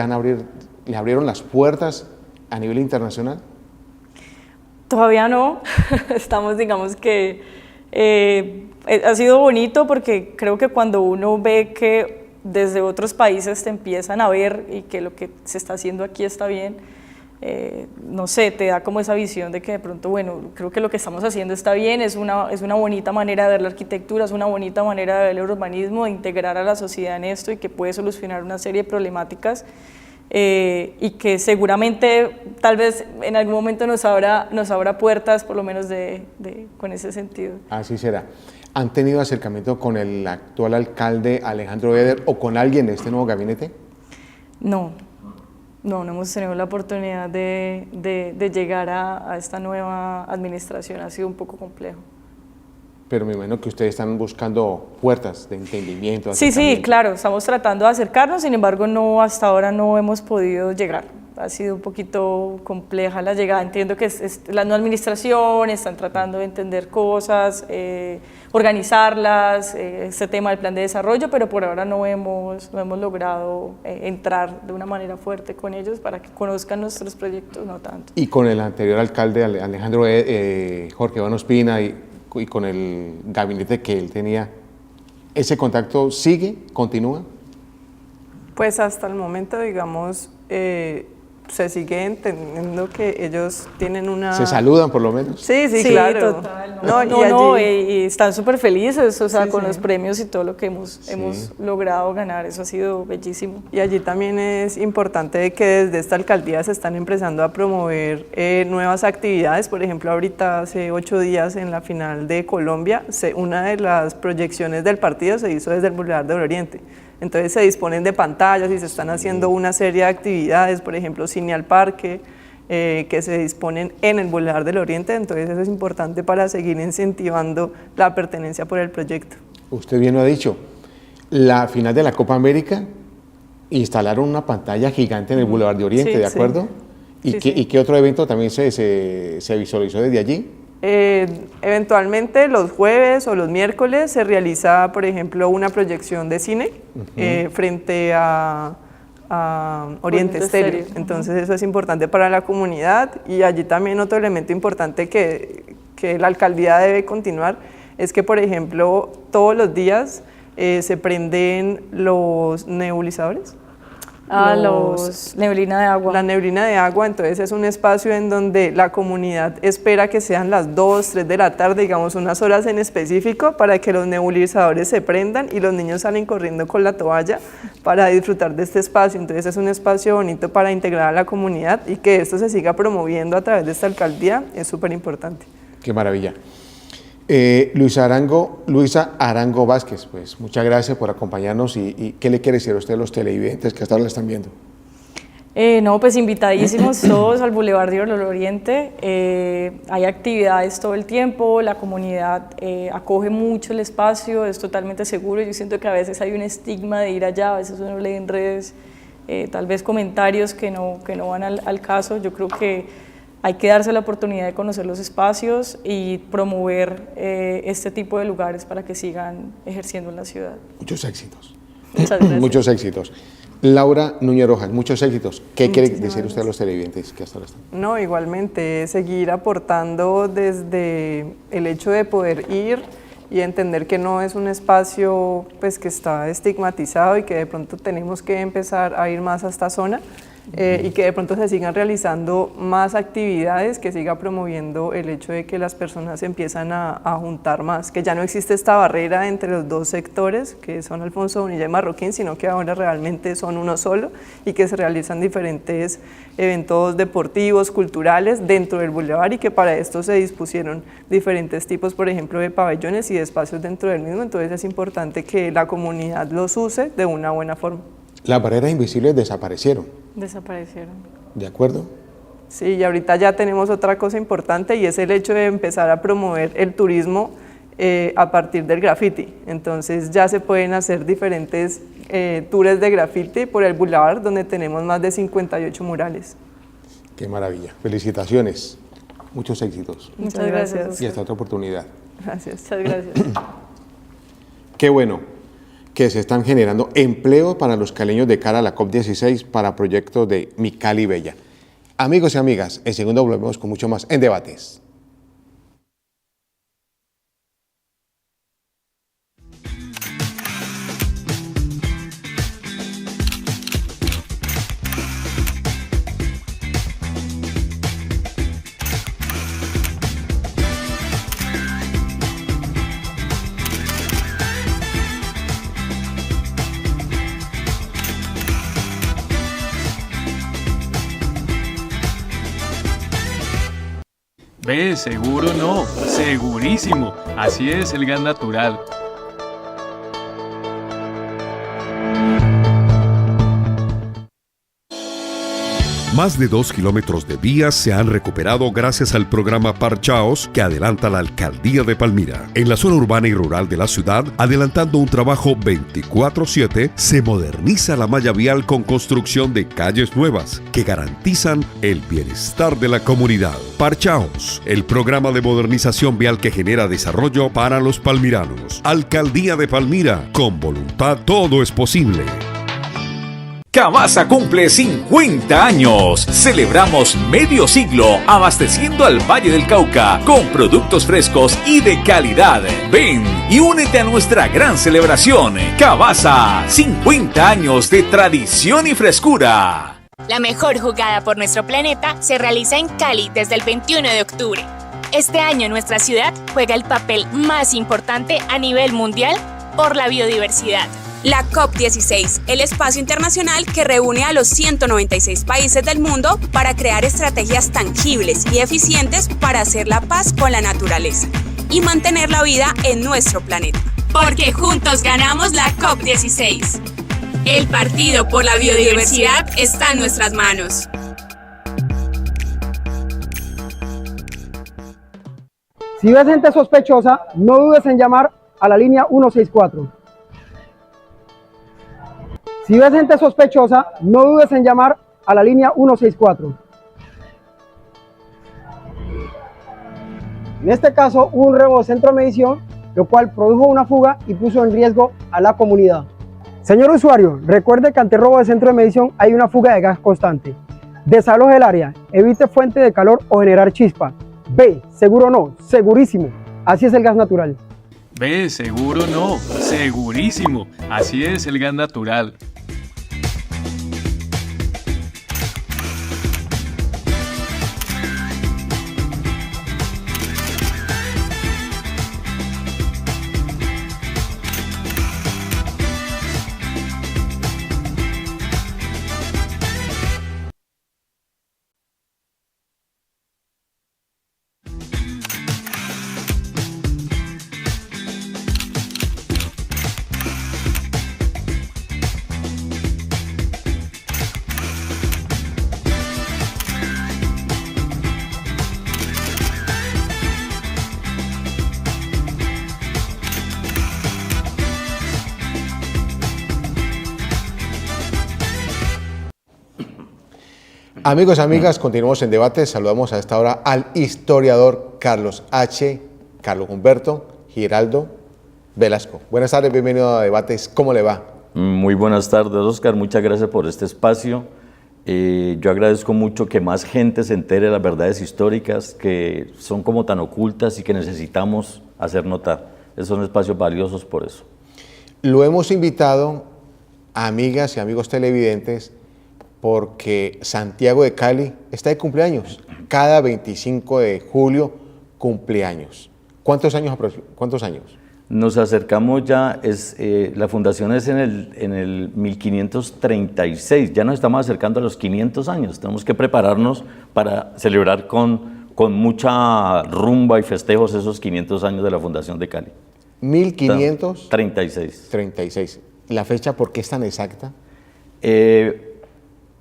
les abrieron las puertas a nivel internacional. Todavía no, estamos, digamos que ha sido bonito porque creo que cuando uno ve que desde otros países te empiezan a ver y que lo que se está haciendo aquí está bien, no sé, te da como esa visión de que de pronto, bueno, creo que lo que estamos haciendo está bien, es una bonita manera de ver la arquitectura, es una bonita manera de ver el urbanismo, de integrar a la sociedad en esto y que puede solucionar una serie de problemáticas y que seguramente tal vez en algún momento nos abra puertas, por lo menos con ese sentido. Así será. ¿Han tenido acercamiento con el actual alcalde Alejandro Eder o con alguien de este nuevo gabinete? No hemos tenido la oportunidad de llegar a esta nueva administración, ha sido un poco complejo. Pero me imagino que ustedes están buscando puertas de entendimiento. Sí, claro, estamos tratando de acercarnos, sin embargo hasta ahora no hemos podido llegar. Ha sido un poquito compleja la llegada, entiendo que es la nueva administración, están tratando de entender cosas, organizarlas, este tema del plan de desarrollo, pero por ahora no hemos logrado entrar de una manera fuerte con ellos para que conozcan nuestros proyectos, no tanto. Y con el anterior alcalde Alejandro Jorge Iván Ospina y con el gabinete que él tenía, ¿ese contacto sigue, continúa? Pues hasta el momento, digamos, se sigue entendiendo que ellos tienen una... ¿Se saludan por lo menos? Sí, claro. Total. Y están súper felices, o sea, con los premios y todo lo que hemos logrado ganar, eso ha sido bellísimo. Y allí también es importante que desde esta alcaldía se están empezando a promover nuevas actividades. Por ejemplo, ahorita hace 8 días en la final de Colombia, una de las proyecciones del partido se hizo desde el Boulevard del Oriente. Entonces se disponen de pantallas y se están haciendo una serie de actividades, por ejemplo, Cine al Parque, que se disponen en el Boulevard del Oriente, entonces eso es importante para seguir incentivando la pertenencia por el proyecto. Usted bien lo ha dicho, la final de la Copa América instalaron una pantalla gigante en el Boulevard de Oriente, ¿de acuerdo? ¿Y qué otro evento también se visualizó desde allí? Eventualmente los jueves o los miércoles se realiza, por ejemplo, una proyección de cine frente a Oriente Estéreo. Entonces eso es importante para la comunidad y allí también otro elemento importante que la alcaldía debe continuar es que, por ejemplo, todos los días se prenden los nebulizadores. Neblina de agua. La neblina de agua, entonces es un espacio en donde la comunidad espera que sean las 2, 3 de la tarde, digamos unas horas en específico, para que los nebulizadores se prendan y los niños salen corriendo con la toalla para disfrutar de este espacio. Entonces es un espacio bonito para integrar a la comunidad y que esto se siga promoviendo a través de esta alcaldía es súper importante. Qué maravilla. Luisa Arango Vázquez, pues muchas gracias por acompañarnos y ¿qué le quiere decir a usted a los televidentes que hasta ahora la están viendo? Pues invitadísimos todos al Boulevard del Oriente, hay actividades todo el tiempo, la comunidad acoge mucho el espacio, es totalmente seguro, yo siento que a veces hay un estigma de ir allá, a veces uno lee en redes tal vez comentarios que no van al caso, yo creo que hay que darse la oportunidad de conocer los espacios y promover este tipo de lugares para que sigan ejerciendo en la ciudad. Muchos éxitos. Muchas gracias. Muchos éxitos. Laura Núñez Rojas, muchos éxitos. ¿Qué quiere decir usted a los televidentes que hasta ahora están? No, igualmente, seguir aportando desde el hecho de poder ir y entender que no es un espacio pues, que está estigmatizado y que de pronto tenemos que empezar a ir más a esta zona. Y que de pronto se sigan realizando más actividades, que siga promoviendo el hecho de que las personas empiezan a juntar más, que ya no existe esta barrera entre los dos sectores, que son Alfonso Bonilla y Marroquín, sino que ahora realmente son uno solo y que se realizan diferentes eventos deportivos, culturales dentro del bulevar y que para esto se dispusieron diferentes tipos, por ejemplo, de pabellones y de espacios dentro del mismo, entonces es importante que la comunidad los use de una buena forma. Las barreras invisibles desaparecieron. Desaparecieron. ¿De acuerdo? Sí, y ahorita ya tenemos otra cosa importante y es el hecho de empezar a promover el turismo a partir del graffiti. Entonces ya se pueden hacer diferentes tours de graffiti por el Boulevard, donde tenemos más de 58 murales. Qué maravilla. Felicitaciones. Muchos éxitos. Muchas gracias. Y hasta otra oportunidad. Gracias. Muchas gracias. Qué bueno que se están generando empleos para los caleños de cara a la COP16 para proyectos de Mi Cali Bella. Amigos y amigas, en segundo volvemos con mucho más en Debates. Ve, seguro no, segurísimo. Así es el gas natural. Más de 2 kilómetros de vías se han recuperado gracias al programa Parchaos que adelanta la Alcaldía de Palmira. En la zona urbana y rural de la ciudad, adelantando un trabajo 24/7, se moderniza la malla vial con construcción de calles nuevas que garantizan el bienestar de la comunidad. Parchaos, el programa de modernización vial que genera desarrollo para los palmiranos. Alcaldía de Palmira, con voluntad todo es posible. Cavasa cumple 50 años. Celebramos medio siglo abasteciendo al Valle del Cauca con productos frescos y de calidad. Ven y únete a nuestra gran celebración. Cavasa, 50 años de tradición y frescura. La mejor jugada por nuestro planeta se realiza en Cali desde el 21 de octubre. Este año nuestra ciudad juega el papel más importante a nivel mundial por la biodiversidad. La COP16, el espacio internacional que reúne a los 196 países del mundo para crear estrategias tangibles y eficientes para hacer la paz con la naturaleza y mantener la vida en nuestro planeta. Porque juntos ganamos la COP16. El partido por la biodiversidad está en nuestras manos. Si ves gente sospechosa, no dudes en llamar a la línea 164. Si ves gente sospechosa, no dudes en llamar a la línea 164. En este caso, hubo un robo de centro de medición, lo cual produjo una fuga y puso en riesgo a la comunidad. Señor usuario, recuerde que ante robo de centro de medición hay una fuga de gas constante. Desaloje el área, evite fuente de calor o generar chispa. B, seguro no, segurísimo. Así es el gas natural. Ve, seguro no, segurísimo. Así es el gas natural. Amigos, amigas, continuamos en debate. Saludamos a esta hora al historiador Carlos Humberto Giraldo Velasco. Buenas tardes, bienvenido a Debates. ¿Cómo le va? Muy buenas tardes, Oscar. Muchas gracias por este espacio. Yo agradezco mucho que más gente se entere de las verdades históricas que son como tan ocultas y que necesitamos hacer notar. Esos son espacios valiosos por eso. Lo hemos invitado, amigas y amigos televidentes, porque Santiago de Cali está de cumpleaños. Cada 25 de julio cumpleaños. ¿Cuántos años? Nos acercamos ya, la fundación es en el 1536, ya nos estamos acercando a los 500 años. Tenemos que prepararnos para celebrar con mucha rumba y festejos esos 500 años de la fundación de Cali. 1536. ¿La fecha por qué es tan exacta?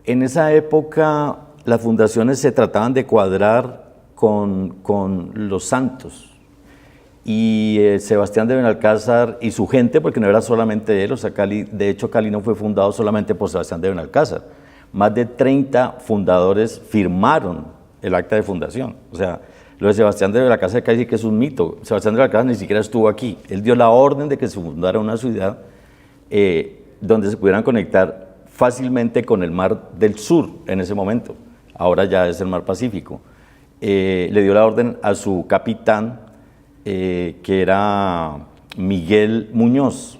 En esa época las fundaciones se trataban de cuadrar con los santos y Sebastián de Benalcázar y su gente, porque no era solamente él, o sea, Cali, de hecho Cali no fue fundado solamente por Sebastián de Benalcázar, más de 30 fundadores firmaron el acta de fundación. O sea, lo de Sebastián de Benalcázar de Cali sí que es un mito. Sebastián de Benalcázar ni siquiera estuvo aquí, él dio la orden de que se fundara una ciudad donde se pudieran conectar fácilmente con el mar del sur en ese momento, ahora ya es el mar Pacífico. Le dio la orden a su capitán, que era Miguel Muñoz,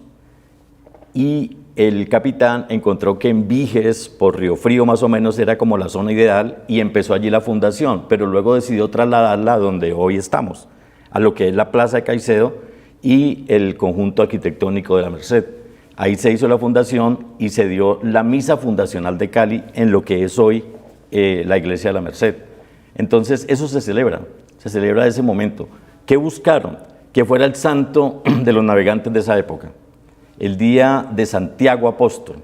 y el capitán encontró que en Viges, por Río Frío más o menos, era como la zona ideal y empezó allí la fundación, pero luego decidió trasladarla a donde hoy estamos, a lo que es la Plaza de Caicedo y el conjunto arquitectónico de la Merced. Ahí se hizo la fundación y se dio la misa fundacional de Cali en lo que es hoy la Iglesia de la Merced. Entonces, eso se celebra. se celebra ese momento. ¿Qué buscaron? Que fuera el santo de los navegantes de esa época, el día de Santiago Apóstol.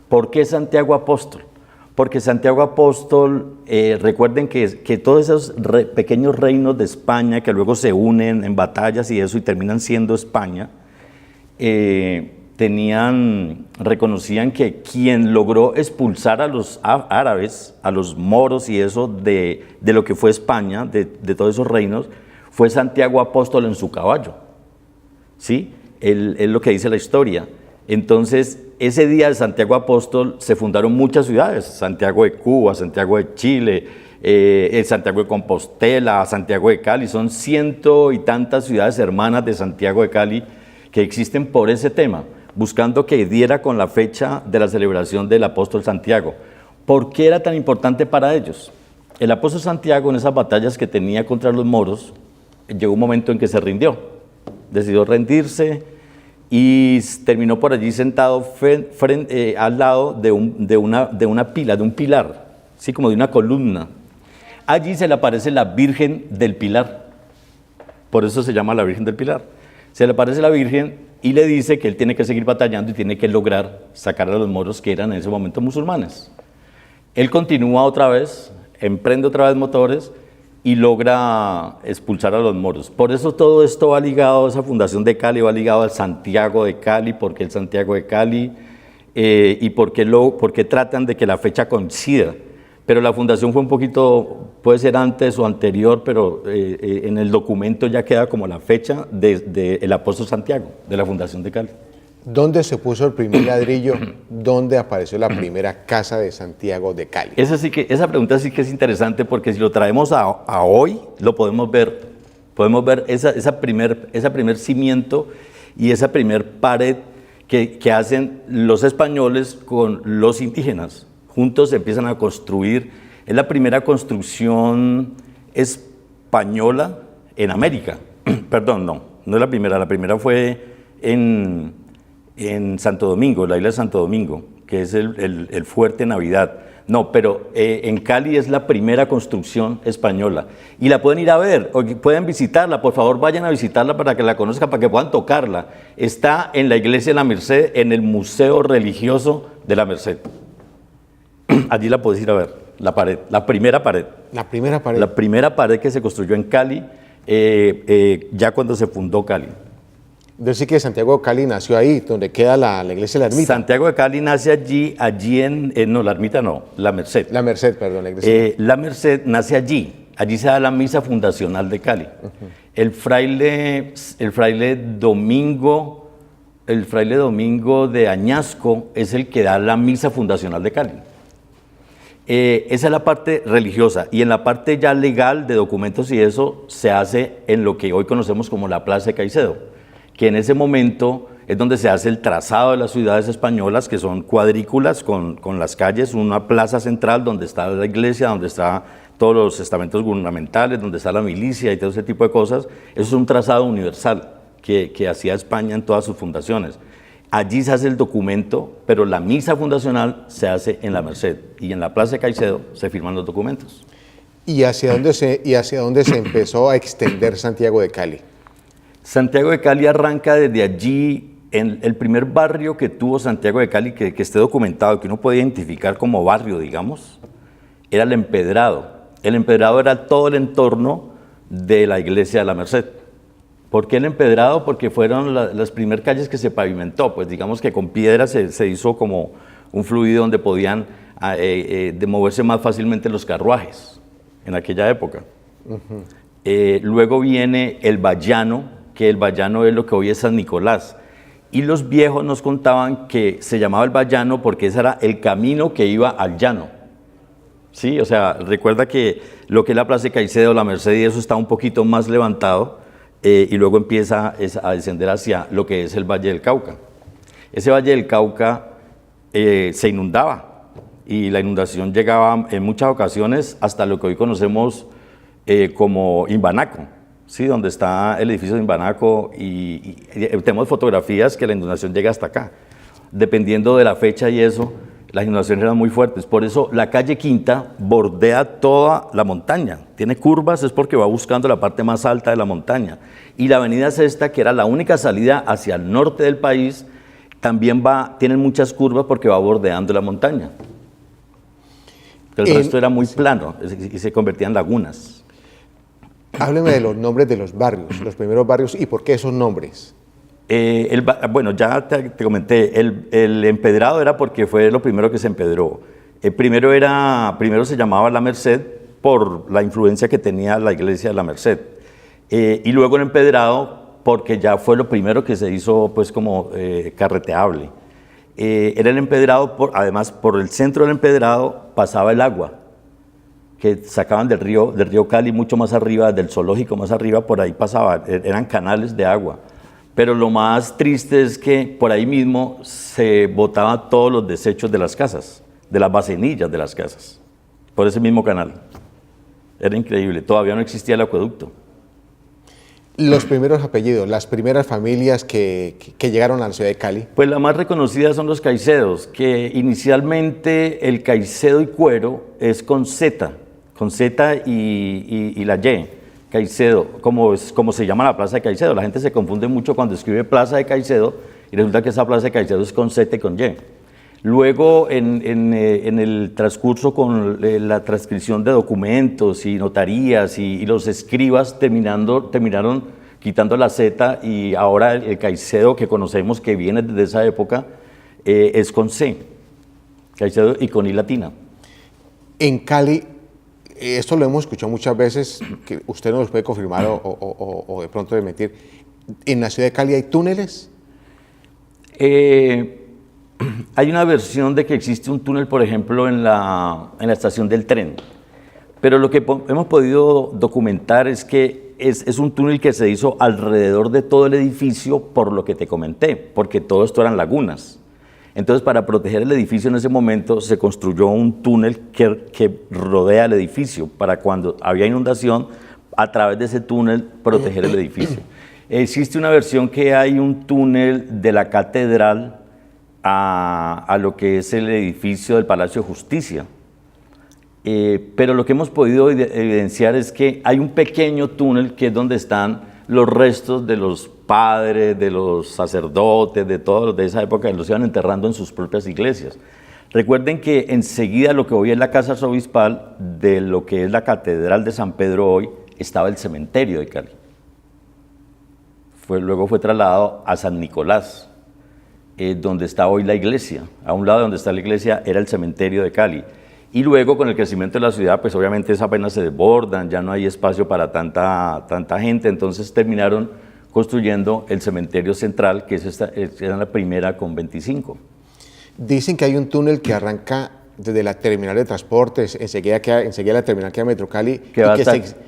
¿Por qué Santiago Apóstol? Porque Santiago Apóstol, recuerden que todos esos pequeños reinos de España que luego se unen en batallas y eso y terminan siendo España, reconocían que quien logró expulsar a los árabes, a los moros y eso de lo que fue España, de todos esos reinos, fue Santiago Apóstol en su caballo. ¿Sí? Es lo que dice la historia. Entonces, ese día de Santiago Apóstol se fundaron muchas ciudades, Santiago de Cuba, Santiago de Chile, Santiago de Compostela, Santiago de Cali, son 100 y tantas ciudades hermanas de Santiago de Cali que existen por ese tema, buscando que diera con la fecha de la celebración del apóstol Santiago. ¿Por qué era tan importante para ellos? El apóstol Santiago, en esas batallas que tenía contra los moros, llegó un momento en que se rindió, decidió rendirse y terminó por allí sentado al lado de una pila, de un pilar, ¿sí? Como de una columna. Allí se le aparece la Virgen del Pilar, por eso se llama la Virgen del Pilar. Se le aparece la Virgen y le dice que él tiene que seguir batallando y tiene que lograr sacar a los moros que eran en ese momento musulmanes. Él continúa otra vez, emprende otra vez motores y logra expulsar a los moros. Por eso todo esto va ligado, esa fundación de Cali va ligado al Santiago de Cali, porque el Santiago de Cali y porque tratan de que la fecha coincida. Pero la fundación fue un poquito, puede ser antes o anterior, pero en el documento ya queda como la fecha del apóstol Santiago, de la fundación de Cali. ¿Dónde se puso el primer ladrillo? ¿Dónde apareció la primera casa de Santiago de Cali? Esa pregunta sí que es interesante porque si lo traemos a hoy, lo podemos ver. Podemos ver esa primer cimiento y esa primer pared que hacen los españoles con los indígenas. Juntos se empiezan a construir. Es la primera construcción española en América. Perdón, no es la primera fue en Santo Domingo, la isla de Santo Domingo, que es el fuerte Navidad. No, pero en Cali es la primera construcción española. Y la pueden ir a ver, o pueden visitarla, por favor vayan a visitarla para que la conozcan, para que puedan tocarla. Está en la iglesia de la Merced, en el Museo Religioso de la Merced. Allí la puedes ir a ver, la pared, la primera pared. La primera pared. La primera pared que se construyó en Cali, ya cuando se fundó Cali. Decir que Santiago de Cali nació ahí, donde queda la iglesia de la Ermita. Santiago de Cali nace allí no, la Ermita no, la Merced. La Merced, perdón, la iglesia. La Merced nace allí se da la misa fundacional de Cali. El fraile Domingo de Añasco es el que da la misa fundacional de Cali. Esa es la parte religiosa, y en la parte ya legal de documentos y eso se hace en lo que hoy conocemos como la Plaza de Caicedo, que en ese momento es donde se hace el trazado de las ciudades españolas, que son cuadrículas con las calles, una plaza central donde está la iglesia, donde están todos los estamentos gubernamentales, donde está la milicia y todo ese tipo de cosas. Eso es un trazado universal que hacía España en todas sus fundaciones. Allí se hace el documento, pero la misa fundacional se hace en la Merced, y en la Plaza de Caicedo se firman los documentos. ¿Y hacia dónde se empezó a extender Santiago de Cali? Santiago de Cali arranca desde allí. El primer barrio que tuvo Santiago de Cali, que esté documentado, que uno puede identificar como barrio, digamos, era el Empedrado. El Empedrado era todo el entorno de la iglesia de la Merced. ¿Por qué el Empedrado? Porque fueron las primeras calles que se pavimentó, pues digamos que con piedra se hizo como un fluido donde podían moverse más fácilmente los carruajes en aquella época. Luego viene el Vallano, que el Vallano es lo que hoy es San Nicolás. Y los viejos nos contaban que se llamaba el Vallano porque ese era el camino que iba al llano. Sí, o sea, recuerda que lo que es la Plaza de Caicedo, la Merced y eso está un poquito más levantado, y luego empieza a descender hacia lo que es el Valle del Cauca. Ese Valle del Cauca se inundaba, y la inundación llegaba en muchas ocasiones hasta lo que hoy conocemos como Imbanaco, ¿sí? Donde está el edificio de Imbanaco, y tenemos fotografías que la inundación llega hasta acá. Dependiendo de la fecha y eso, Las inundaciones eran muy fuertes, por eso la calle Quinta bordea toda la montaña. Tiene curvas, es porque va buscando la parte más alta de la montaña. Y la avenida Sexta, que era la única salida hacia el norte del país, también tiene muchas curvas porque va bordeando la montaña. El resto era muy plano y se convertía en lagunas. Hábleme de los nombres de los barrios, los primeros barrios, y por qué esos nombres. Bueno, ya te comenté, el empedrado era porque fue lo primero que se empedró. Primero se llamaba La Merced por la influencia que tenía la iglesia de La Merced. Y luego el empedrado porque ya fue lo primero que se hizo pues como carreteable. Era el empedrado, además por el centro del empedrado pasaba el agua que sacaban del río Cali mucho más arriba, del zoológico más arriba, por ahí pasaba, eran canales de agua. Pero lo más triste es que por ahí mismo se botaban todos los desechos de las casas, de las bacenillas de las casas, por ese mismo canal. Era increíble, todavía no existía el acueducto. Los primeros apellidos, las primeras familias que llegaron a la ciudad de Cali. Pues la más reconocida son los Caicedos, que inicialmente el Caicedo y Cuero es con Z y la Y. Caicedo, como se llama la plaza de Caicedo. La gente se confunde mucho cuando escribe plaza de Caicedo y resulta que esa plaza de Caicedo es con Z y con Y. Luego, en el transcurso con la transcripción de documentos y notarías y los escribas terminaron quitando la Z y ahora el Caicedo que conocemos que viene desde esa época es con C, Caicedo y con I latina. En Cali, esto lo hemos escuchado muchas veces, que usted nos puede confirmar o de pronto desmentir. ¿En la ciudad de Cali hay túneles? Hay una versión de que existe un túnel, por ejemplo, en la estación del tren, pero lo que hemos podido documentar es que es un túnel que se hizo alrededor de todo el edificio por lo que te comenté, porque todo esto eran lagunas. Entonces, para proteger el edificio en ese momento se construyó un túnel que rodea el edificio para cuando había inundación, a través de ese túnel proteger el edificio. Existe una versión que hay un túnel de la catedral a lo que es el edificio del Palacio de Justicia. Pero lo que hemos podido evidenciar es que hay un pequeño túnel que es donde están los restos de los padres, de los sacerdotes, de todos los de esa época, que los iban enterrando en sus propias iglesias. Recuerden que enseguida lo que hoy es la casa arzobispal, de lo que es la catedral de San Pedro hoy, estaba el cementerio de Cali. Luego fue trasladado a San Nicolás, donde está hoy la iglesia. A un lado de donde está la iglesia era el cementerio de Cali. Y luego con el crecimiento de la ciudad, pues obviamente esas apenas se desbordan, ya no hay espacio para tanta gente, entonces terminaron construyendo el cementerio central, que era la primera con 25. Dicen que hay un túnel que arranca desde la terminal de transportes, enseguida la terminal queda Metro Cali,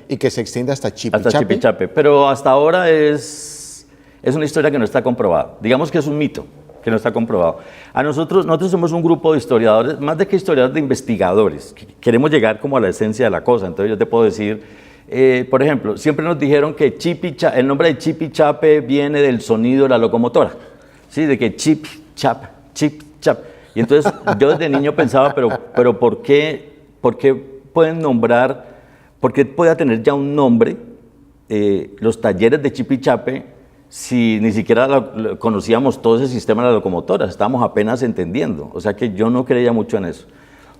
y que se extiende hasta Chipichape. Hasta Chipichape, pero hasta ahora es una historia que no está comprobada. Digamos que es un mito que no está comprobado. Nosotros somos un grupo de historiadores, más de que historiadores, de investigadores, que queremos llegar como a la esencia de la cosa. Entonces yo te puedo decir, por ejemplo, siempre nos dijeron que el nombre de Chipichape viene del sonido de la locomotora, ¿sí? De que chip, chap, chip, chap. Y entonces yo desde niño pensaba, pero ¿por qué pueden nombrar, por qué podía tener ya un nombre los talleres de Chipichape si ni siquiera conocíamos todo ese sistema de las locomotoras? Estábamos apenas entendiendo, o sea que yo no creía mucho en eso.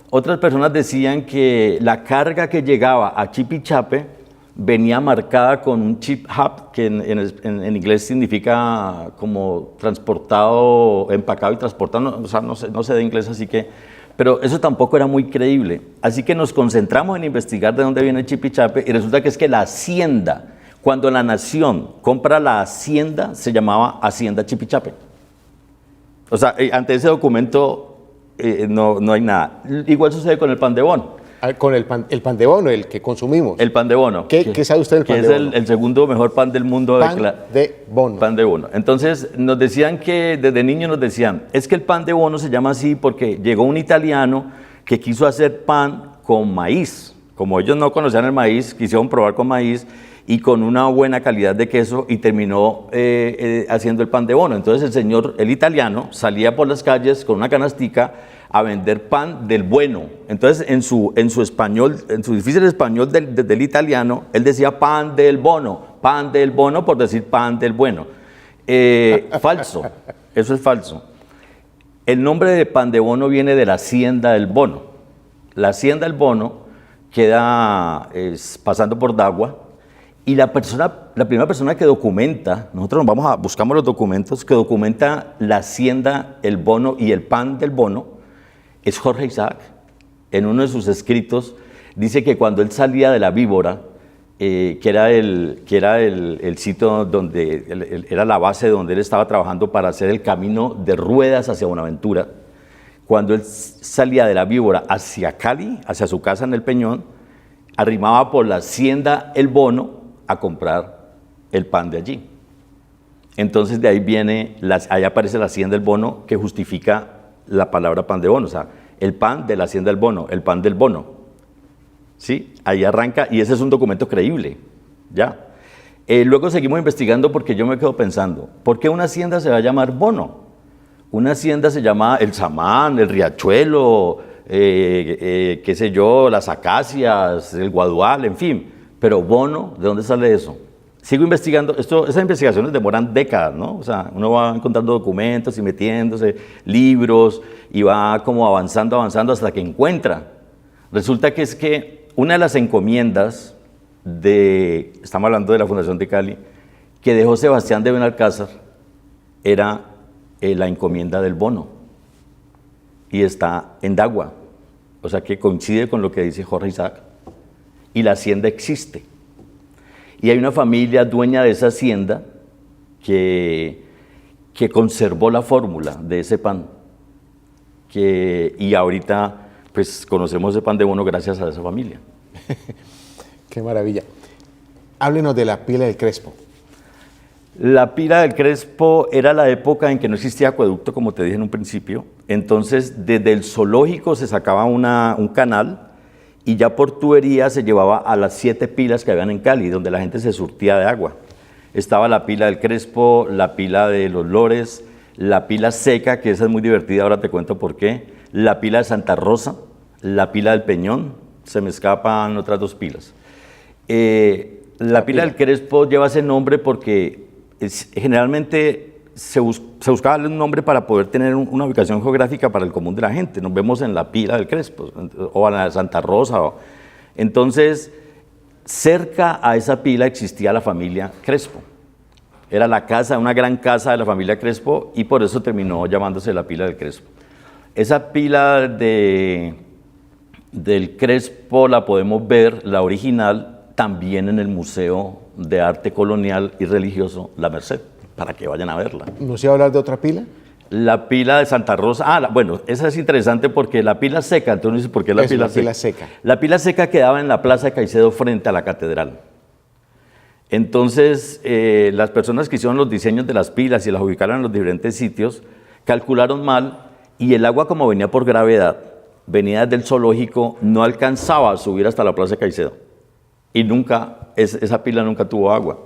Otras personas decían que la carga que llegaba a Chipichape venía marcada con un chip hub, que en inglés significa como transportado, empacado y transportado, o sea, no sé de inglés, así que, pero eso tampoco era muy creíble. Así que nos concentramos en investigar de dónde viene Chipichape y resulta que es que la hacienda, cuando la nación compra la hacienda, se llamaba Hacienda Chipichape. O sea, ante ese documento no hay nada. Igual sucede con el pan de bono. Con el pan de bono, el que consumimos. El pan de bono. ¿Qué sabe usted del pan de bono? Que es el segundo mejor pan del mundo. De bono. Pan de bono. Entonces, nos decían que, desde niños nos decían, es que el pan de bono se llama así porque llegó un italiano que quiso hacer pan con maíz. Como ellos no conocían el maíz, quisieron probar con maíz y con una buena calidad de queso y terminó haciendo el pan de bono. Entonces el italiano, salía por las calles con una canastica a vender pan del bueno. Entonces, en su español, en su difícil español del italiano, él decía pan del bono por decir pan del bueno. Falso, eso es falso. El nombre de pan de bono viene de la hacienda del bono. La hacienda del bono queda pasando por Dagua, y la primera persona que documenta, nosotros buscamos los documentos, que documenta la hacienda, el bono y el pan del bono, es Jorge Isaac. En uno de sus escritos dice que cuando él salía de la Víbora, que era el sitio donde, era la base donde él estaba trabajando para hacer el camino de ruedas hacia Buenaventura, cuando él salía de la Víbora hacia Cali, hacia su casa en el Peñón, arrimaba por la hacienda El Bono a comprar el pan de allí. Entonces de ahí viene, ahí aparece la hacienda El Bono, que justifica la palabra pan de bono, o sea, el pan de la hacienda El Bono, el pan del bono. ¿Sí? Ahí arranca, y ese es un documento creíble, ¿ya? Luego seguimos investigando, porque yo me quedo pensando, ¿por qué una hacienda se va a llamar bono? Una hacienda se llama El Samán, El Riachuelo, qué sé yo, Las Acacias, El Guadual, en fin. Pero bono, ¿de dónde sale eso? Sigo investigando, esas investigaciones demoran décadas, ¿no? O sea, uno va encontrando documentos y metiéndose, libros, y va como avanzando hasta que encuentra. Resulta que es que una de las encomiendas estamos hablando de la Fundación de Cali, que dejó Sebastián de Benalcázar, era la encomienda del bono, y está en Dagua, o sea que coincide con lo que dice Jorge Isaac, y la hacienda existe, y hay una familia dueña de esa hacienda que conservó la fórmula de ese pan, y ahorita pues conocemos ese pan de bono gracias a esa familia. Qué maravilla. Háblenos de la pila del Crespo. La pila del Crespo era la época en que no existía acueducto, como te dije en un principio. Entonces, desde el zoológico se sacaba un canal, y ya por tubería se llevaba a las 7 pilas que habían en Cali, donde la gente se surtía de agua. Estaba la pila del Crespo, la pila de los Lores, la pila seca, que esa es muy divertida, ahora te cuento por qué, la pila de Santa Rosa, la pila del Peñón, se me escapan otras 2 pilas. La pila del Crespo lleva ese nombre porque generalmente se buscaba darle un nombre para poder tener una ubicación geográfica para el común de la gente. Nos vemos en la pila del Crespo o en la de Santa Rosa. Entonces, cerca a esa pila existía la familia Crespo. Era la casa, una gran casa de la familia Crespo, y por eso terminó llamándose la pila del Crespo. Esa pila del Crespo la podemos ver, la original, también en el Museo de Arte Colonial y Religioso La Merced, para que vayan a verla. ¿Nos iba a hablar de otra pila? La pila de Santa Rosa, bueno, esa es interesante porque la pila seca, entonces, ¿por qué la pila seca? La pila seca quedaba en la Plaza de Caicedo frente a la catedral. Entonces, las personas que hicieron los diseños de las pilas y las ubicaron en los diferentes sitios, calcularon mal, y el agua, como venía por gravedad, venía desde el zoológico, no alcanzaba a subir hasta la Plaza de Caicedo. Y esa pila nunca tuvo agua.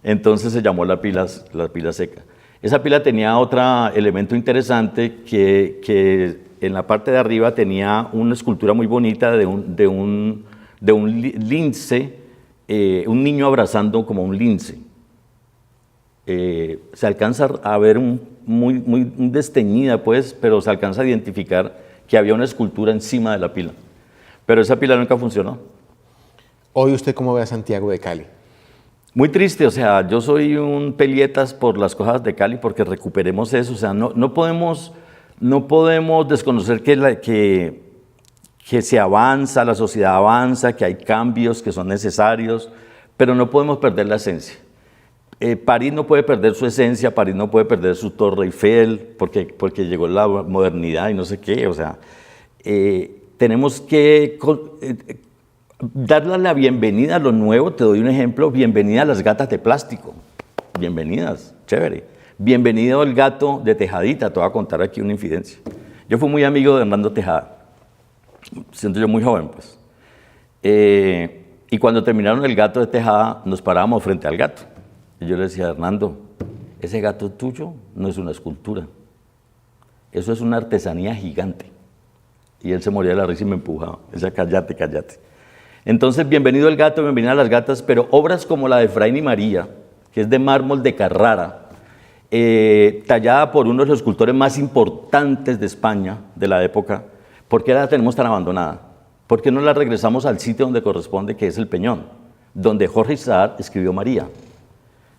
Entonces se llamó la pila seca. Esa pila tenía otro elemento interesante, que en la parte de arriba tenía una escultura muy bonita de un lince, un niño abrazando como un lince. Se alcanza a ver muy desteñida, pues, pero se alcanza a identificar que había una escultura encima de la pila. Pero esa pila nunca funcionó. Hoy, ¿usted cómo ve a Santiago de Cali? Muy triste, o sea, yo soy un pelietas por las cosas de Cali, porque recuperemos eso, o sea, no podemos desconocer que se avanza, la sociedad avanza, que hay cambios que son necesarios, pero no podemos perder la esencia. París no puede perder su esencia, París no puede perder su Torre Eiffel, porque llegó la modernidad y no sé qué, o sea, tenemos que darle la bienvenida a lo nuevo. Te doy un ejemplo: bienvenida a las gatas de plástico, bienvenidas, chévere. Bienvenido el gato de Tejadita. Te voy a contar aquí una infidencia. Yo fui muy amigo de Hernando Tejada, siendo yo muy joven, pues. Y cuando terminaron el gato de Tejada, nos parábamos frente al gato. Y yo le decía a Hernando, ese gato tuyo no es una escultura, Eso es una artesanía gigante. Y él se moría de la risa y me empujaba. Decía, cállate, cállate. Entonces, bienvenido el gato, bienvenida a las gatas, pero obras como la de Efraín y María, que es de mármol de Carrara, tallada por uno de los escultores más importantes de España, de la época, ¿por qué la tenemos tan abandonada? ¿Por qué no la regresamos al sitio donde corresponde, que es el Peñón? Donde Jorge Isaac escribió María,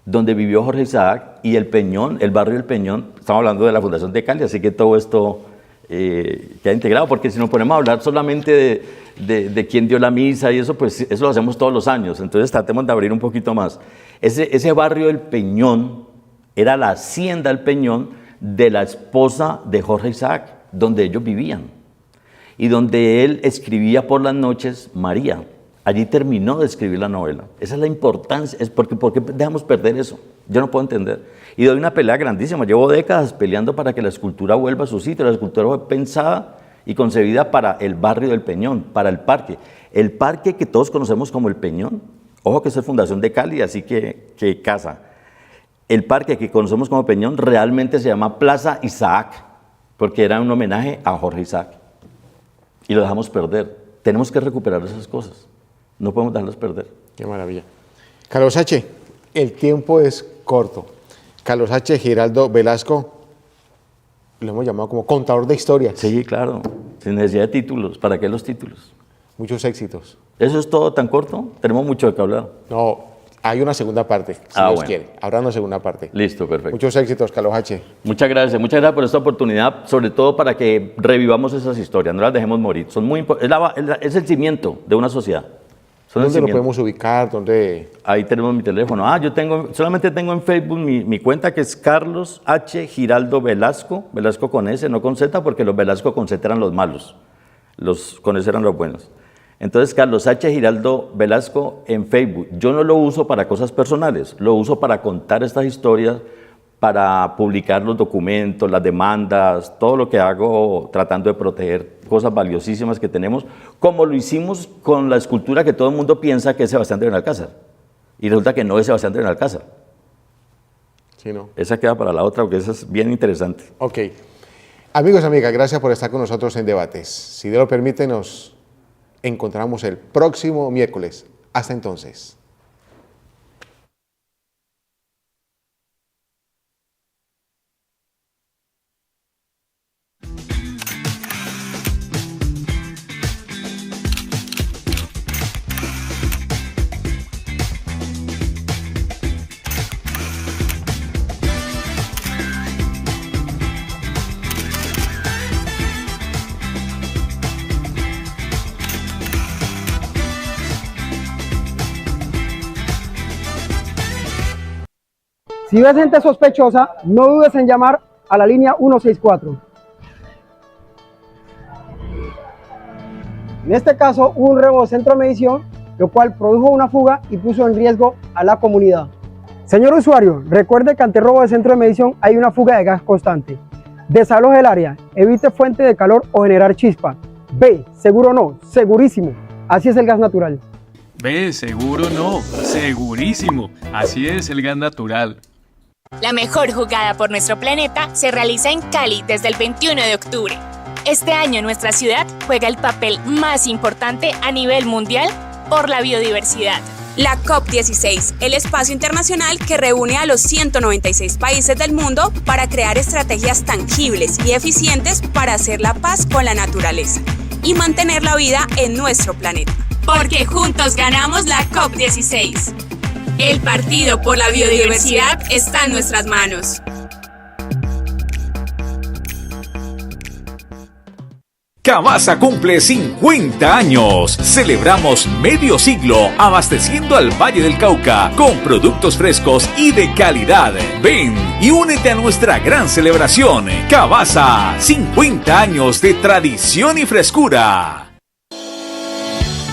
donde vivió Jorge Isaac, y el Peñón, el barrio del Peñón, estamos hablando de la Fundación de Cali, así que todo esto queda integrado, porque si nos ponemos a hablar solamente de quién dio la misa y eso, pues eso lo hacemos todos los años, entonces tratemos de abrir un poquito más. Ese barrio del Peñón era la hacienda del Peñón de la esposa de Jorge Isaac, donde ellos vivían, y donde él escribía por las noches María. Allí terminó de escribir la novela. Esa es la importancia, es ¿por qué dejamos perder eso? Yo no puedo entender. Y doy una pelea grandísima, llevo décadas peleando para que la escultura vuelva a su sitio. La escultura fue pensada y concebida para el barrio del Peñón, para el parque. El parque que todos conocemos como el Peñón, ojo que es Fundación de Cali, así que casa. El parque que conocemos como Peñón realmente se llama Plaza Isaac, porque era un homenaje a Jorge Isaac. Y lo dejamos perder. Tenemos que recuperar esas cosas. No podemos dejarlas perder. Qué maravilla. Carlos H., el tiempo es corto. Carlos H. Giraldo Velasco, lo hemos llamado como contador de historias. Sí, claro, sin necesidad de títulos. ¿Para qué los títulos? Muchos éxitos. ¿Eso es todo tan corto? Tenemos mucho de qué hablar. No, hay una segunda parte, si Dios bueno. quiere. Habrá una segunda parte. Listo, perfecto. Muchos éxitos, Carlos H. Muchas gracias por esta oportunidad, sobre todo para que revivamos esas historias, no las dejemos morir. Son muy es el cimiento de una sociedad. ¿Dónde lo podemos ubicar? ¿Dónde? Ahí tenemos mi teléfono. Solamente tengo en Facebook mi cuenta, que es Carlos H. Giraldo Velasco, Velasco con S, no con Z, porque los Velasco con Z eran los malos, los con S eran los buenos. Entonces, Carlos H. Giraldo Velasco en Facebook. Yo no lo uso para cosas personales, lo uso para contar estas historias, para publicar los documentos, las demandas, todo lo que hago tratando de proteger cosas valiosísimas que tenemos, como lo hicimos con la escultura que todo el mundo piensa que es Sebastián de Benalcázar. Y resulta que no es Sebastián de Benalcázar. Sí, no. Esa queda para la otra, porque esa es bien interesante. Ok. Amigos y amigas, gracias por estar con nosotros en Debates. Si Dios lo permite, nos encontramos el próximo miércoles. Hasta entonces. Si ves gente sospechosa, no dudes en llamar a la línea 164. En este caso, hubo un robo de centro de medición, lo cual produjo una fuga y puso en riesgo a la comunidad. Señor usuario, recuerde que ante robo de centro de medición hay una fuga de gas constante. Desaloje el área, evite fuente de calor o generar chispa. B, seguro no, segurísimo. Así es el gas natural. Ve, seguro no, segurísimo. Así es el gas natural. La mejor jugada por nuestro planeta se realiza en Cali desde el 21 de octubre. Este año nuestra ciudad juega el papel más importante a nivel mundial por la biodiversidad. La COP16, el espacio internacional que reúne a los 196 países del mundo para crear estrategias tangibles y eficientes para hacer la paz con la naturaleza y mantener la vida en nuestro planeta. Porque juntos ganamos la COP16. El partido por la biodiversidad está en nuestras manos. Cavasa cumple 50 años. Celebramos medio siglo abasteciendo al Valle del Cauca con productos frescos y de calidad. Ven y únete a nuestra gran celebración. Cavasa, 50 años de tradición y frescura.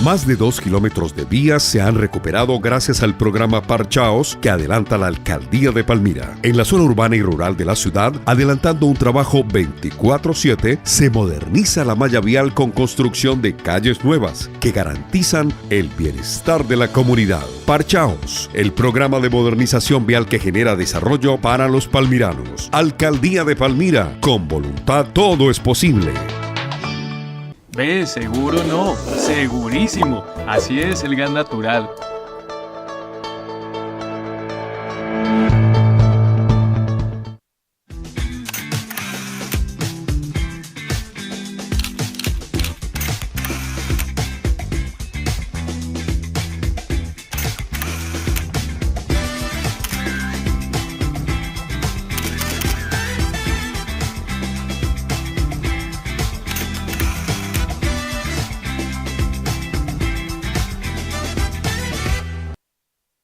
Más de 2 kilómetros de vías se han recuperado gracias al programa Parchaos que adelanta la Alcaldía de Palmira. En la zona urbana y rural de la ciudad, adelantando un trabajo 24/7, se moderniza la malla vial con construcción de calles nuevas que garantizan el bienestar de la comunidad. Parchaos, el programa de modernización vial que genera desarrollo para los palmiranos. Alcaldía de Palmira, con voluntad todo es posible. Ve, seguro no, segurísimo. Así es el gas natural.